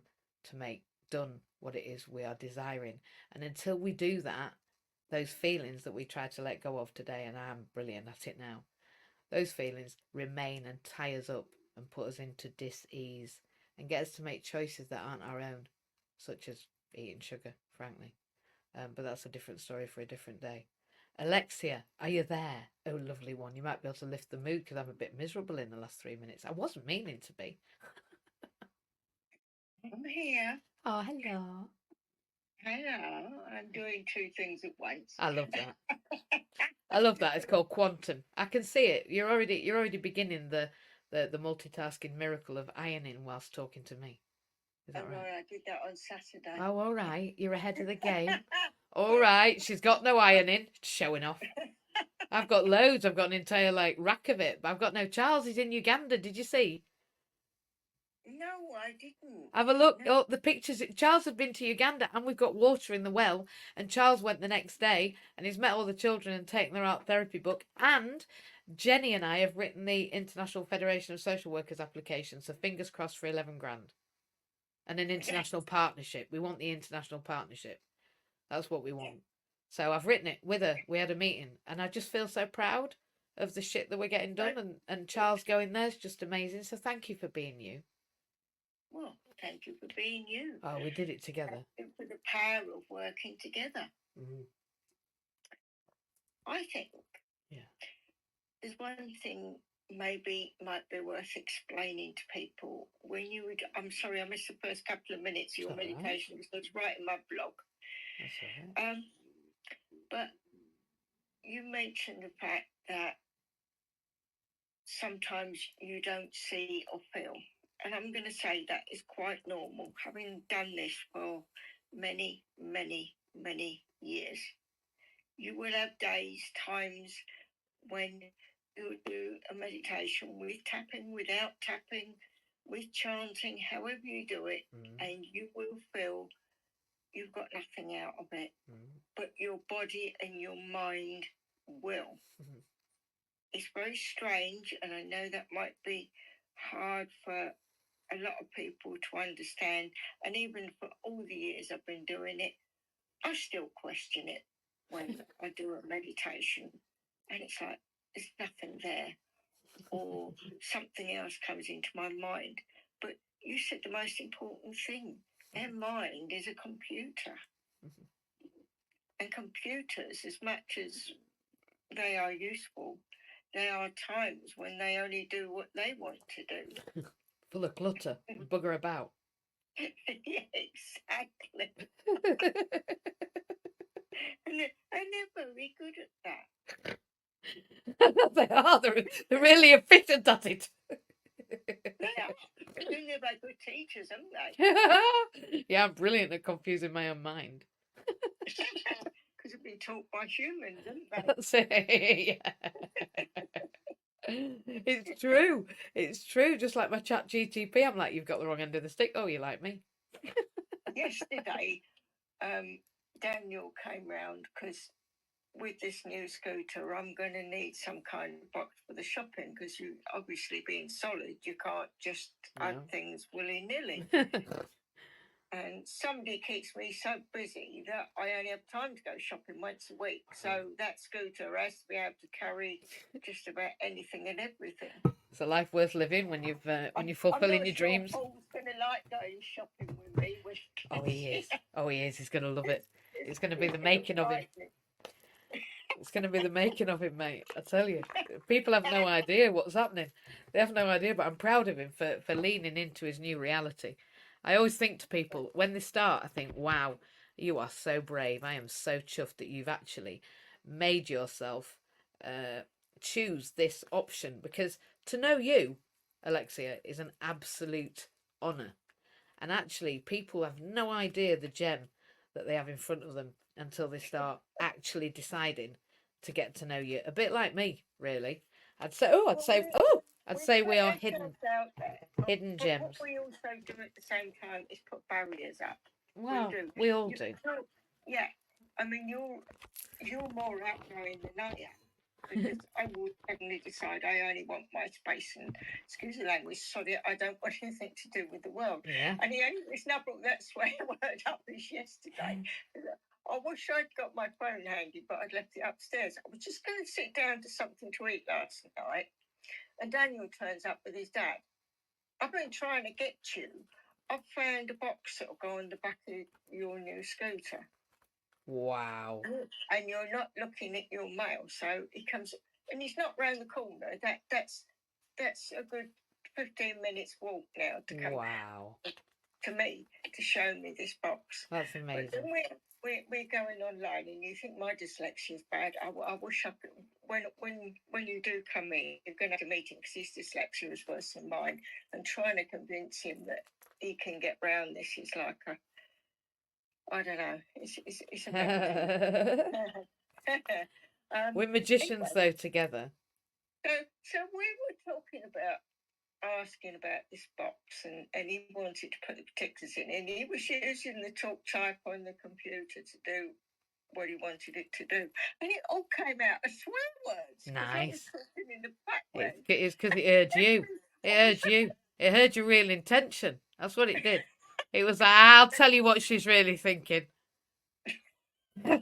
to make done what it is we are desiring. And until we do that, those feelings that we try to let go of today, and I'm brilliant at it now, those feelings remain and tie us up and put us into dis-ease and get us to make choices that aren't our own, such as eating sugar, frankly. But that's a different story for a different day. Alexia, are you there? Oh, lovely one. You might be able to lift the mood because I'm a bit miserable in the last 3 minutes. I wasn't meaning to be. I'm here. Oh, hello. Hello. I'm doing two things at once. I love that. I love that. It's called quantum. I can see it. You're already beginning the multitasking miracle of ironing whilst talking to me. Is that Oh, right? right, I did that on Saturday. Oh, all right. You're ahead of the game. All right. She's got no ironing. Showing off. I've got loads. I've got an entire rack of it. But I've got no. Charles is in Uganda. Did you see? No, I didn't. Have a look. No. Oh, the pictures. Charles had been to Uganda and we've got water in the well. And Charles went the next day and he's met all the children and taken their art therapy book. And Jenny and I have written the International Federation of Social Workers application. So fingers crossed for 11 grand. And an international partnership. We want the international partnership. That's what we want. So I've written it with her. We had a meeting and I just feel so proud of the shit that we're getting done. And Charles going there is just amazing. So thank you for being you. Well, thank you for being you. Oh, we did it together. Thank you for the power of working together. Mm-hmm. I think there's one thing maybe might be worth explaining to people. When you would, I'm sorry, I missed the first couple of minutes of your meditation because I was writing my blog. That's all right. But you mentioned the fact that sometimes you don't see or feel. And I'm going to say that is quite normal, having done this for many, many, many years. You will have days, times when you do a meditation with tapping, without tapping, with chanting, however you do it, and you will feel you've got nothing out of it, but your body and your mind will. It's very strange, and I know that might be hard for a lot of people to understand. And even for all the years I've been doing it, I still question it when I do a meditation. And it's like, there's nothing there. Or something else comes into my mind. But you said the most important thing. Our mind is a computer. And computers, as much as they are useful, there are times when they only do what they want to do. Full of clutter. Bugger about. Yeah, exactly. And they're very good at that. They are. They're really efficient at it. They are. I think they're very good teachers, aren't they? Yeah, I'm brilliant at confusing my own mind. Because they've been taught by humans, haven't they? That's it. It's true. It's true. Just like my chat GTP, I'm like, you've got the wrong end of the stick. Oh, you like me? Yesterday, Daniel came round because with this new scooter, I'm going to need some kind of box for the shopping because you obviously being solid, you can't just add things willy nilly. And somebody keeps me so busy that I only have time to go shopping once a week. So that scooter has to be able to carry just about anything and everything. It's a life worth living when you're fulfilling your dreams. Paul's going to like going shopping with me. Oh, he is. Oh, he is. He's going to love it. It's going to be the making of him. It's going to be the making of him, mate. I tell you, people have no idea what's happening. They have no idea, but I'm proud of him for leaning into his new reality. I always think to people, when they start, I think, wow, you are so brave. I am so chuffed that you've actually made yourself choose this option, because to know you, Alexia, is an absolute honour. And actually, people have no idea the gem that they have in front of them until they start actually deciding to get to know you. A bit like me, really. I'd say we are hidden gems. What we also do at the same time is put barriers up. Well, we all do. Yeah, I mean you're more outgoing than I am, because I will suddenly decide I only want my space and, excuse the language, sorry, I don't want anything to do with the world. Yeah. And the only reason I brought that swear word up is yesterday. I wish I'd got my phone handy, but I'd left it upstairs. I was just going to sit down to something to eat last night, and Daniel turns up with his dad. I've been trying to get you. I've found a box that'll go on the back of your new scooter. Wow. And you're not looking at your mail, so he comes, and he's not round the corner. That's a good 15 minutes walk now to come to me to show me this box. That's amazing. But we're going online, and you think my dyslexia is bad. I wish I could. When you do come in, you're going to have a meeting because his dyslexia is worse than mine, and trying to convince him that he can get round this is like a, I don't know. It's a we're magicians, though, together. So we were talking about asking about this box, and he wanted to put the particulars in, and he was using the talk type on the computer to do what he wanted it to do, and it all came out as swear words. Nice. In the background. It's because it heard you. It heard you. It heard your real intention. That's what it did. It was like, I'll tell you what she's really thinking. I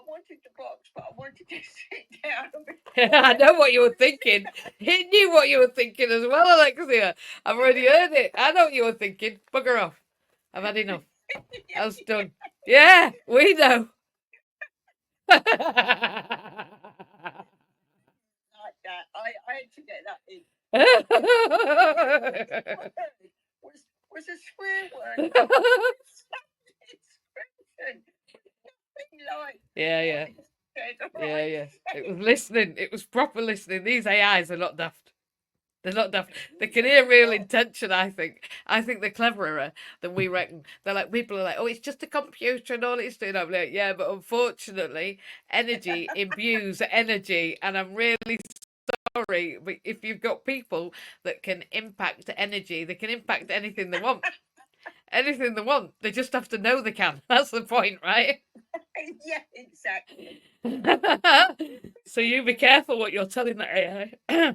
wanted the box, but I wanted to sit down. I know what you were thinking. He knew what you were thinking as well, Alexia. I've already heard it. I know what you were thinking. Bugger off. I've had enough. I was done. Yeah, we know. Like that. I had to get that in. Was a swear word. Yeah. It was listening. It was proper listening. These AIs are not daft. They're not daft. They can hear real intention, I think. I think they're cleverer than we reckon. They're like, people are like, oh, it's just a computer and all it's doing. I'm like, yeah, but unfortunately, energy imbues energy. And I'm really sorry, but if you've got people that can impact energy, they can impact anything they want. Anything they want. They just have to know they can. That's the point, right? Yeah, exactly. So you be careful what you're telling that AI. Yeah,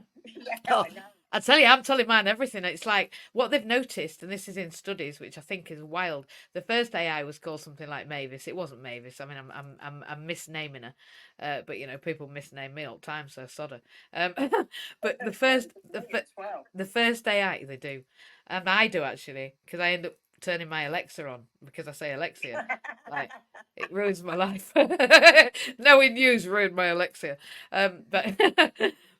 I know. I tell you, I'm telling mine everything. It's like what they've noticed, and this is in studies, which I think is wild. The first AI was called something like Mavis. It wasn't Mavis. I mean, I'm misnaming her, but you know, people misname me all the time, so sod her. But the first AI they do, and I do actually, because I end up turning my Alexa on because I say Alexia. Like, it ruins my life. Knowing you's ruined my Alexia.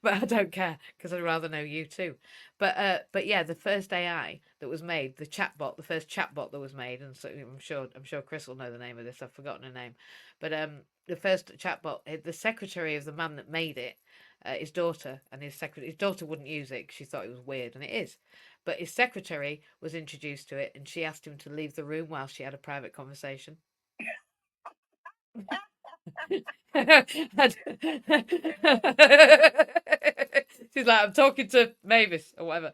But I don't care because I'd rather know you too. But yeah, the first AI that was made, the first chatbot that was made, and so I'm sure Chris will know the name of this. I've forgotten her name, but the first chatbot, the secretary of the man that made it, his daughter, and his daughter wouldn't use it because she thought it was weird, and it is. But his secretary was introduced to it, and she asked him to leave the room while she had a private conversation. She's like, I'm talking to Mavis or whatever.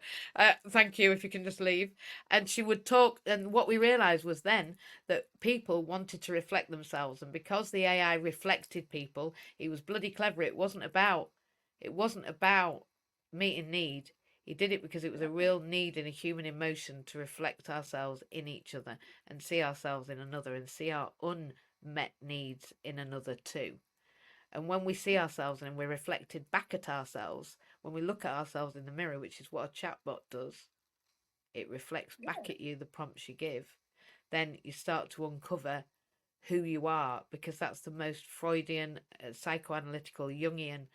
Thank you, if you can just leave. And she would talk. And what we realised was then that people wanted to reflect themselves. And because the AI reflected people, he was bloody clever. It wasn't about meeting need. He did it because it was a real need in a human emotion to reflect ourselves in each other and see ourselves in another and see our unmet needs in another too. And when we see ourselves and we're reflected back at ourselves, when we look at ourselves in the mirror, which is what a chatbot does, it reflects back at you the prompts you give, then you start to uncover who you are, because that's the most Freudian, psychoanalytical, Jungian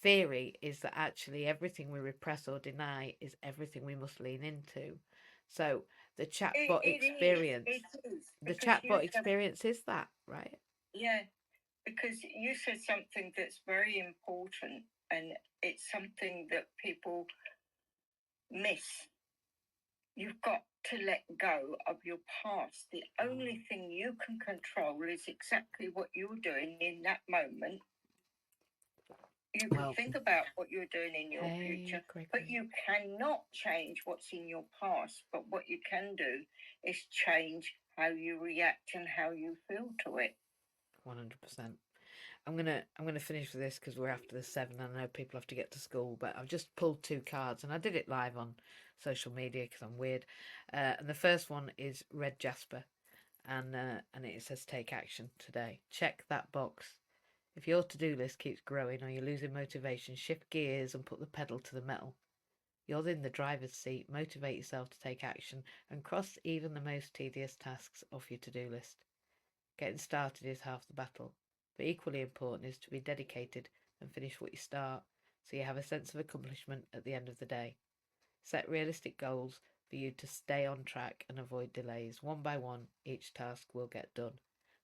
theory, is that actually everything we repress or deny is everything we must lean into. So the chatbot experience, the chatbot experience is that, right? Yeah, because you said something that's very important, and it's something that people miss. You've got to let go of your past. The only thing you can control is exactly what you're doing in that moment. You can think about what you're doing in your future, but you cannot change what's in your past. But what you can do is change how you react and how you feel to it. 100%. I'm gonna finish with this because we're after the 7. I know people have to get to school, but I've just pulled 2 cards and I did it live on social media because I'm weird. And the first one is red jasper, and it says take action today. Check that box. If your to-do list keeps growing or you're losing motivation, shift gears and put the pedal to the metal. You're in the driver's seat. Motivate yourself to take action and cross even the most tedious tasks off your to-do list. Getting started is half the battle, but equally important is to be dedicated and finish what you start, so you have a sense of accomplishment at the end of the day. Set realistic goals for you to stay on track and avoid delays. One by one, each task will get done.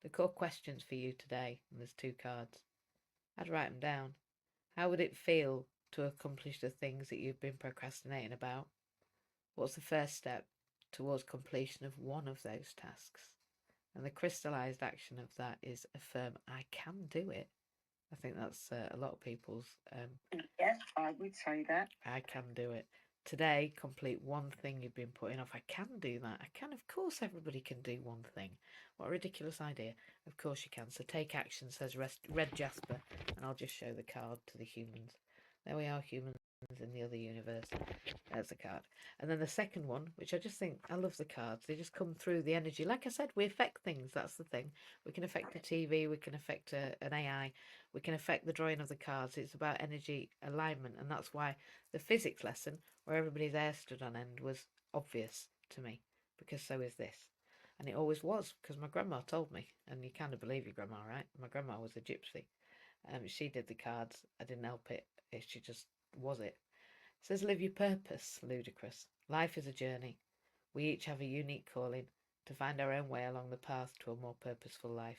The core questions for you today, and there's 2 cards. I'd write them down. How would it feel to accomplish the things that you've been procrastinating about? What's the first step towards completion of one of those tasks? And the crystallized action of that is affirm, I can do it. I think that's a lot of people's. Yes, I would say that. I can do it. Today, complete one thing you've been putting off. I can do that. I can. Of course, everybody can do one thing. What a ridiculous idea. Of course you can. So take action, says Red Jasper. And I'll just show the card to the humans. There we are, humans in the other universe. There's the card. And then the second one, which I just think, I love the cards. They just come through the energy. Like I said, we affect things. That's the thing. We can affect the TV. We can affect an AI. We can affect the drawing of the cards. It's about energy alignment. And that's why the physics lesson, where everybody's hair stood on end, was obvious to me. Because so is this. And it always was, because my grandma told me. And you kind of believe your grandma, right? My grandma was a gypsy. She did the cards. I didn't help it. She just was it. It says live your purpose. Ludicrous. Life is a journey. We each have a unique calling to find our own way along the path to a more purposeful life.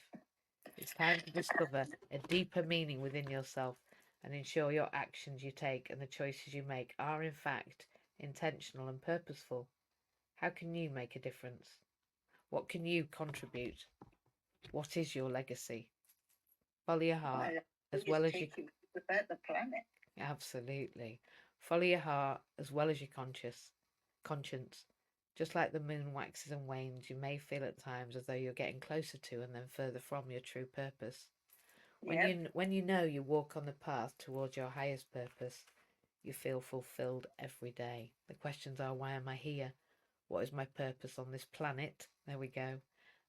It's time to discover a deeper meaning within yourself and ensure your actions you take and the choices you make are in fact intentional and purposeful. How can you make a difference? What can you contribute? What is your legacy? Follow your heart as well as your about the planet. Absolutely. Follow your heart as well as your conscience. Just like the moon waxes and wanes, you may feel at times as though you're getting closer to and then further from your true purpose. When you know you walk on the path towards your highest purpose, you feel fulfilled every day. The questions are, why am I here? What is my purpose on this planet? There we go.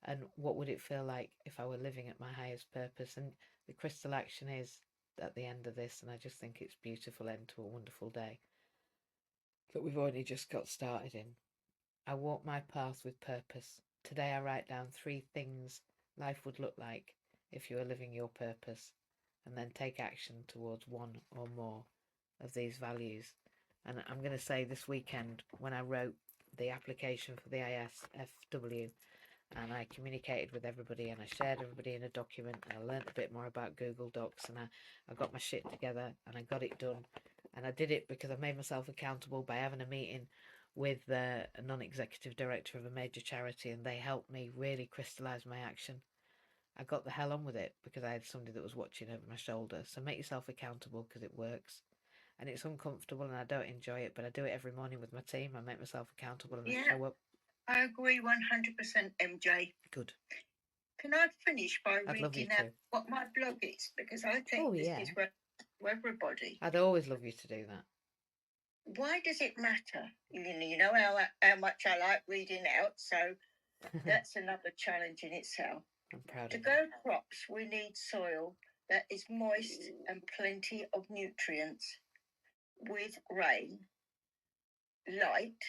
And what would it feel like if I were living at my highest purpose? And the crystal action is at the end of this, and I just think it's beautiful end to a wonderful day that we've already just got started in. I walk my path with purpose. Today I write down 3 things life would look like if you were living your purpose, and then take action towards one or more of these values. And I'm going to say this weekend, when I wrote the application for the ISFW, and I communicated with everybody and I shared everybody in a document, and I learned a bit more about Google Docs, and I got my shit together and I got it done. And I did it because I made myself accountable by having a meeting with a non-executive director of a major charity, and they helped me really crystallize my action. I got the hell on with it because I had somebody that was watching over my shoulder. So make yourself accountable because it works. and it's uncomfortable and I don't enjoy it, but I do it every morning with my team. I make myself accountable and I Yeah. show up. I agree 100%, MJ. Good. Can I finish by I'd love you reading out to. what my blog is? Because I think Oh, this yeah. is for everybody. I'd always love you to do that. Why does it matter? You know how much I like reading out, so that's another challenge in itself. I'm proud To of you. grow crops, we need soil that is moist and plenty of nutrients, with rain, light,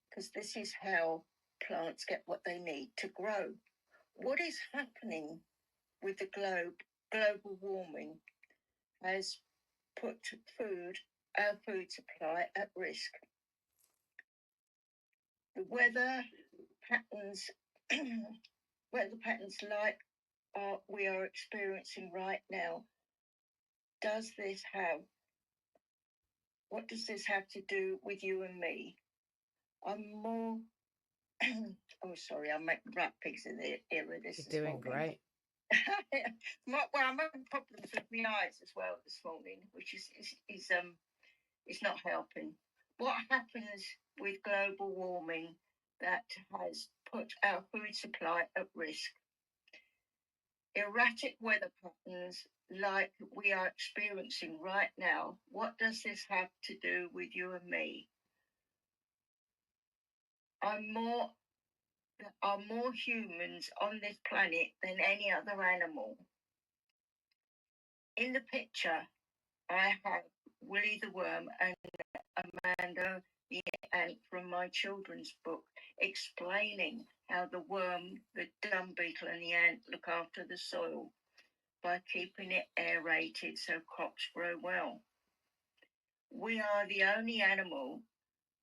because this is how plants get what they need to grow. What is happening with the global warming has put our food supply at risk. The weather patterns, like we are experiencing right now, what does this have to do with you and me? I'm more, oh, sorry, I'm making rat pigs in the ear of this. You're doing morning. great. Well, I'm having problems with my eyes as well this morning, which is not helping. What happens with global warming that has put our food supply at risk? Erratic weather patterns like we are experiencing right now. What does this have to do with you and me? There are more humans on this planet than any other animal. In the picture, I have Willie the Worm and Amanda the Ant from my children's book, explaining how the worm, the dung beetle, and the ant look after the soil by keeping it aerated so crops grow well. We are the only animal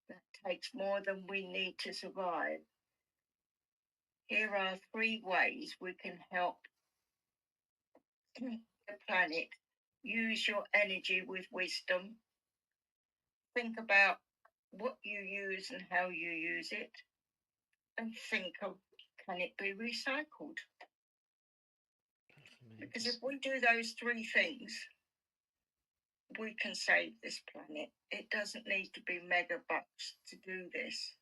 that takes more than we need to survive. Here are 3 ways we can help the planet. Use your energy with wisdom. Think about what you use and how you use it. And think of, can it be recycled? Because if we do those 3 things, we can save this planet. It doesn't need to be mega bucks to do this.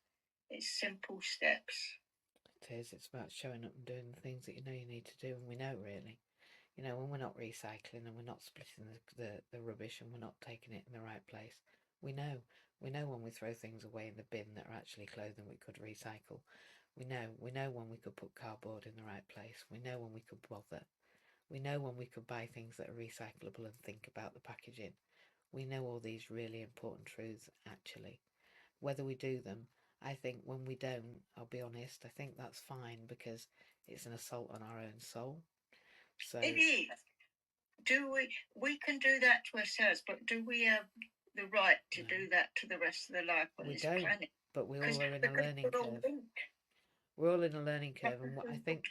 It's simple steps. It is. It's about showing up and doing the things that you know you need to do, and we know really. You know, when we're not recycling and we're not splitting the rubbish and we're not taking it in the right place, we know. We know when we throw things away in the bin that are actually clothing we could recycle. We know when we could put cardboard in the right place. We know when we could bother. We know when we could buy things that are recyclable and think about the packaging. We know all these really important truths, actually. Whether we do them, I think when we don't, I'll be honest, I think that's fine because it's an assault on our own soul. So it is. We can do that to ourselves, but do we have the right to do that to the rest of the life on this planet? But we all are in a learning curve. We're all in a learning curve, and I think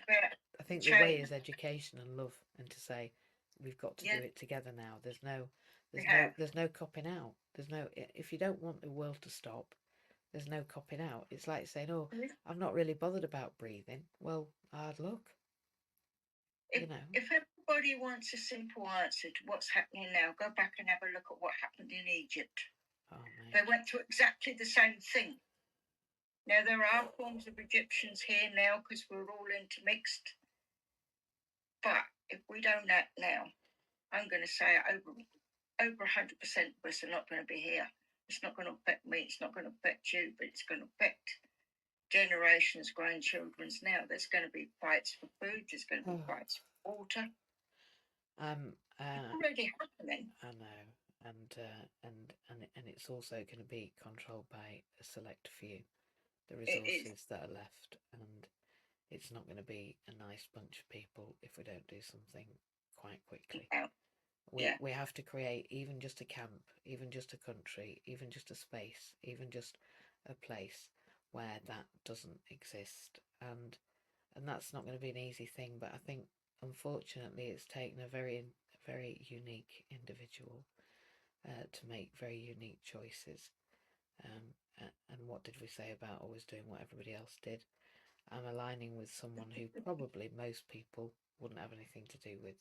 the way is education and love, and to say we've got to do it together now. There's no copping out. If you don't want the world to stop, there's no copping out. It's like saying, "Oh, I'm not really bothered about breathing." Well, hard luck. If everybody wants a simple answer to what's happening now, go back and have a look at what happened in Egypt. Oh, they went through exactly the same thing. Now, there are forms of Egyptians here now because we're all intermixed. But if we don't act now, I'm going to say over 100% of us are not going to be here. It's not going to affect me. It's not going to affect you, but it's going to affect generations, grandchildren's now. There's going to be fights for food. There's going to be fights for water. It's already happening. I know, and it's also going to be controlled by a select few. The resources that are left, and it's not going to be a nice bunch of people if we don't do something quite quickly. We have to create even just a camp, even just a country, even just a space, even just a place where that doesn't exist, and that's not going to be an easy thing. But I think unfortunately it's taken a very unique individual to make very unique choices. And what did we say about always doing what everybody else did? I'm aligning with someone who probably most people wouldn't have anything to do with.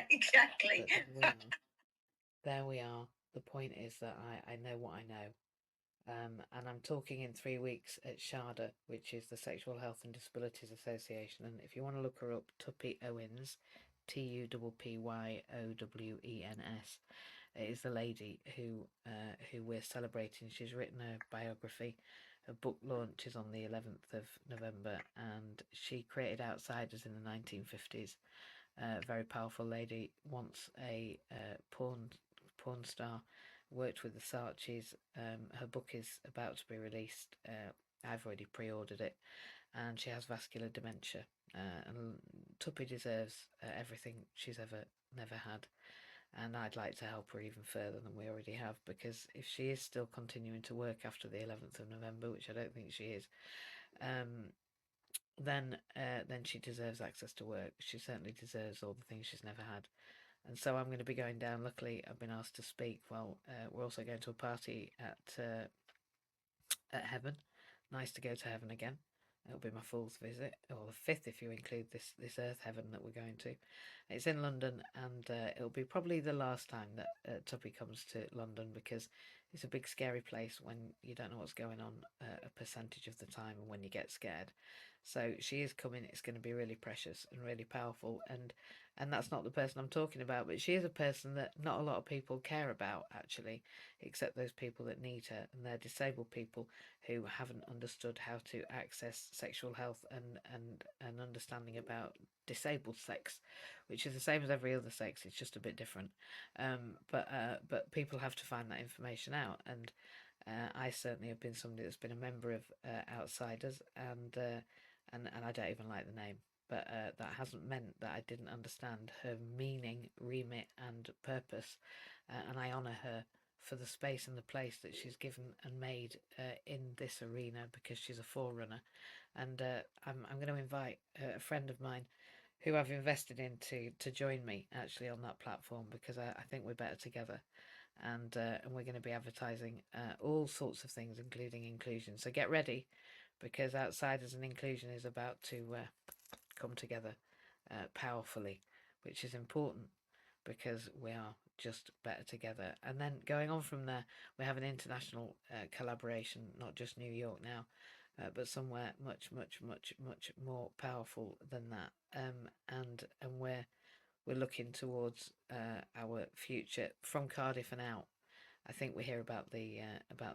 Exactly. There we are. the point is that I know what I know. And I'm talking in 3 weeks at SHADA, which is the Sexual Health and Disabilities Association. And if you want to look her up, Tuppy Owens, Tuppyowens, is the lady who we're celebrating. She's written a biography. Her book launch is on the 11th of November, and she created Outsiders in the 1950s. Very powerful lady, once a porn star, worked with the Saatchis. Her book is about to be released. I've already pre-ordered it, and she has vascular dementia. And Tuppy deserves everything she's never had. And I'd like to help her even further than we already have, because if she is still continuing to work after the 11th of November, which I don't think she is, then she deserves access to work. She certainly deserves all the things she's never had. And so I'm going to be going down. Luckily, I've been asked to speak. Well, we're also going to a party at Heaven. Nice to go to Heaven again. It'll be my 4th visit, or the 5th if you include this Earth Heaven that we're going to. It's in London, and it'll be probably the last time that Tuppy comes to London, because it's a big scary place when you don't know what's going on a percentage of the time, and when you get scared. So she is coming. It's going to be really precious and really powerful, and that's not the person I'm talking about, but she is a person that not a lot of people care about, actually, except those people that need her, and they're disabled people who haven't understood how to access sexual health and understanding about disabled sex, which is the same as every other sex. It's just a bit different. But people have to find that information out, and I certainly have been somebody that's been a member of Outsiders, and I don't even like the name. But that hasn't meant that I didn't understand her meaning, remit, and purpose, and I honour her for the space and the place that she's given and made in this arena, because she's a forerunner. And I'm going to invite a friend of mine who I've invested in to join me actually on that platform, because I think we're better together. And we're going to be advertising all sorts of things, including inclusion. So get ready, because Outsiders and Inclusion is about to come together powerfully, which is important, because we are just better together. And then going on from there, we have an international collaboration, not just New York now, but somewhere much, much, much, much more powerful than that. And we're looking towards our future from Cardiff and out. I think we hear about the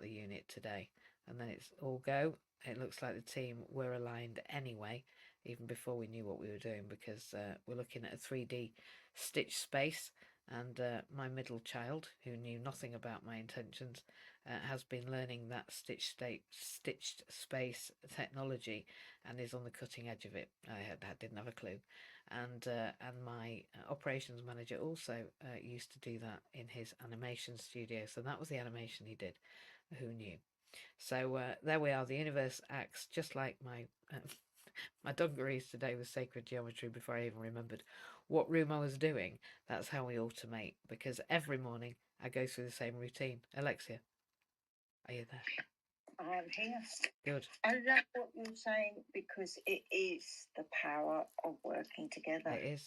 unit today, and then it's all go. It looks like the team were aligned anyway, even before we knew what we were doing, because we're looking at a 3D stitch space, and my middle child, who knew nothing about my intentions, has been learning that stitched space technology, and is on the cutting edge of it. I didn't have a clue. And my operations manager also used to do that in his animation studio, so that was the animation he did. Who knew? So there we are. The universe acts just like my my dungarees today with sacred geometry. Before I even remembered what room I was doing, that's how we automate, because every morning I go through the same routine. Alexia, are you there? I'm here. Good. I love what you're saying, because it is the power of working together. It is.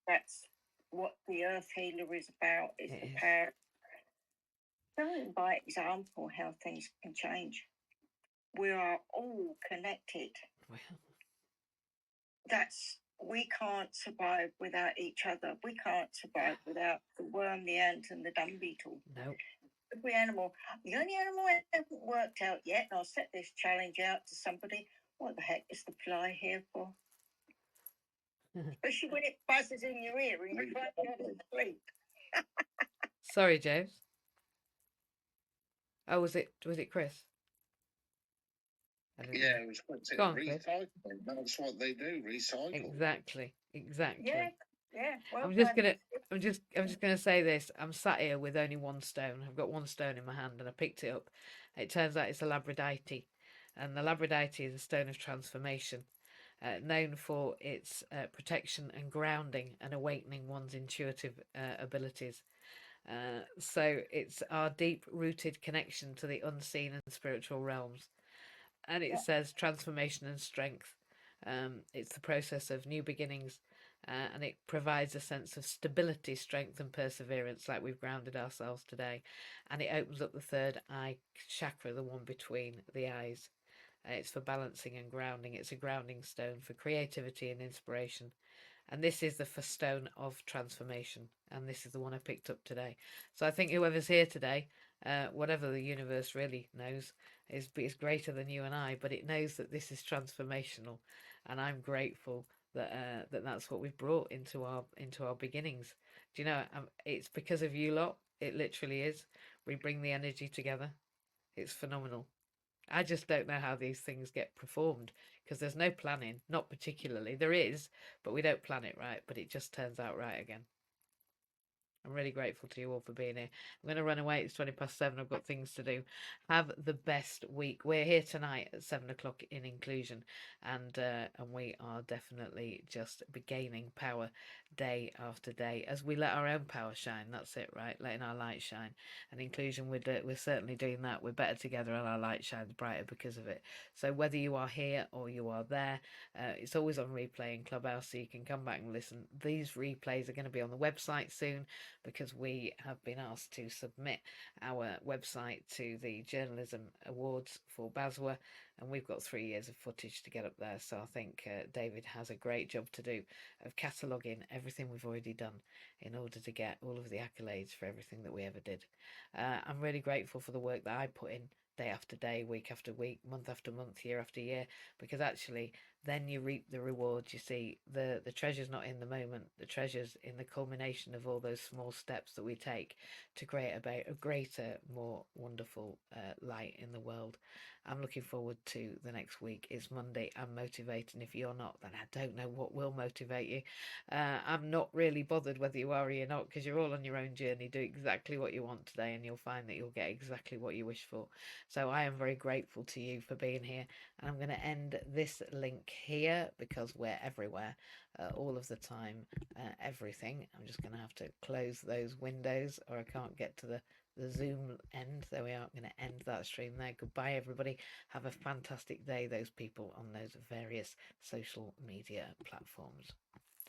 That's what the Earth Healer is about. Is It the is. power. Showing by example how things can change. We are all connected. Well, We can't survive without each other. We can't survive without the worm, the ant, and the dung beetle. no. Every animal. The only animal I haven't worked out yet, and I'll set this challenge out to somebody. What the heck is the fly here for? Especially when it buzzes in your ear and you're trying to go to sleep. Sorry, James. Oh, was it Chris? Yeah, it was Go on, Chris. recycling. That's what they do, recycle. Exactly. Yeah. Well, I'm just gonna say this. I'm sat here with only one stone. I've got one stone in my hand, and I picked it up. It turns out it's a labradite, and the labradite is a stone of transformation, known for its protection and grounding and awakening one's intuitive abilities. So it's our deep-rooted connection to the unseen and spiritual realms. And it says transformation and strength. It's the process of new beginnings and it provides a sense of stability, strength, and perseverance, like we've grounded ourselves today. And it opens up the third eye chakra, the one between the eyes. It's for balancing and grounding. It's a grounding stone for creativity and inspiration. And this is the first stone of transformation. And this is the one I picked up today. So I think whoever's here today, whatever the universe really knows, is greater than you and I. But it knows that this is transformational, and I'm grateful that that's what we've brought into our beginnings. Do you know? It's because of you lot. It literally is. We bring the energy together. It's phenomenal. I just don't know how these things get performed because there's no planning, not particularly. There is, but we don't plan it right, but it just turns out right again. I'm really grateful to you all for being here. I'm going to run away. It's 7:20. I've got things to do. Have the best week. We're here tonight at 7 o'clock in inclusion, and we are definitely just gaining power day after day as we let our own power shine. That's it, right? Letting our light shine. And inclusion, we're certainly doing that. We're better together, and our light shines brighter because of it. So whether you are here or you are there, it's always on replay in Clubhouse, so you can come back and listen. These replays are going to be on the website soon, because we have been asked to submit our website to the Journalism Awards for BASWA, and we've got 3 years of footage to get up there. So I think David has a great job to do of cataloguing everything we've already done in order to get all of the accolades for everything that we ever did. I'm really grateful for the work that I put in day after day, week after week, month after month, year after year, because actually then you reap the rewards. You see, the treasure's not in the moment, the treasure's in the culmination of all those small steps that we take to create a greater, more wonderful light in the world. I'm looking forward to the next week. It's Monday. I'm motivating. If you're not, then I don't know what will motivate you. I'm not really bothered whether you are or you're not, because you're all on your own journey. Do exactly what you want today, and you'll find that you'll get exactly what you wish for. So I am very grateful to you for being here, and I'm going to end this link here because we're everywhere, all of the time, everything. I'm just going to have to close those windows, or I can't get to the Zoom end. There we are. I'm going to end that stream there. Goodbye, everybody. Have a fantastic day, those people on those various social media platforms.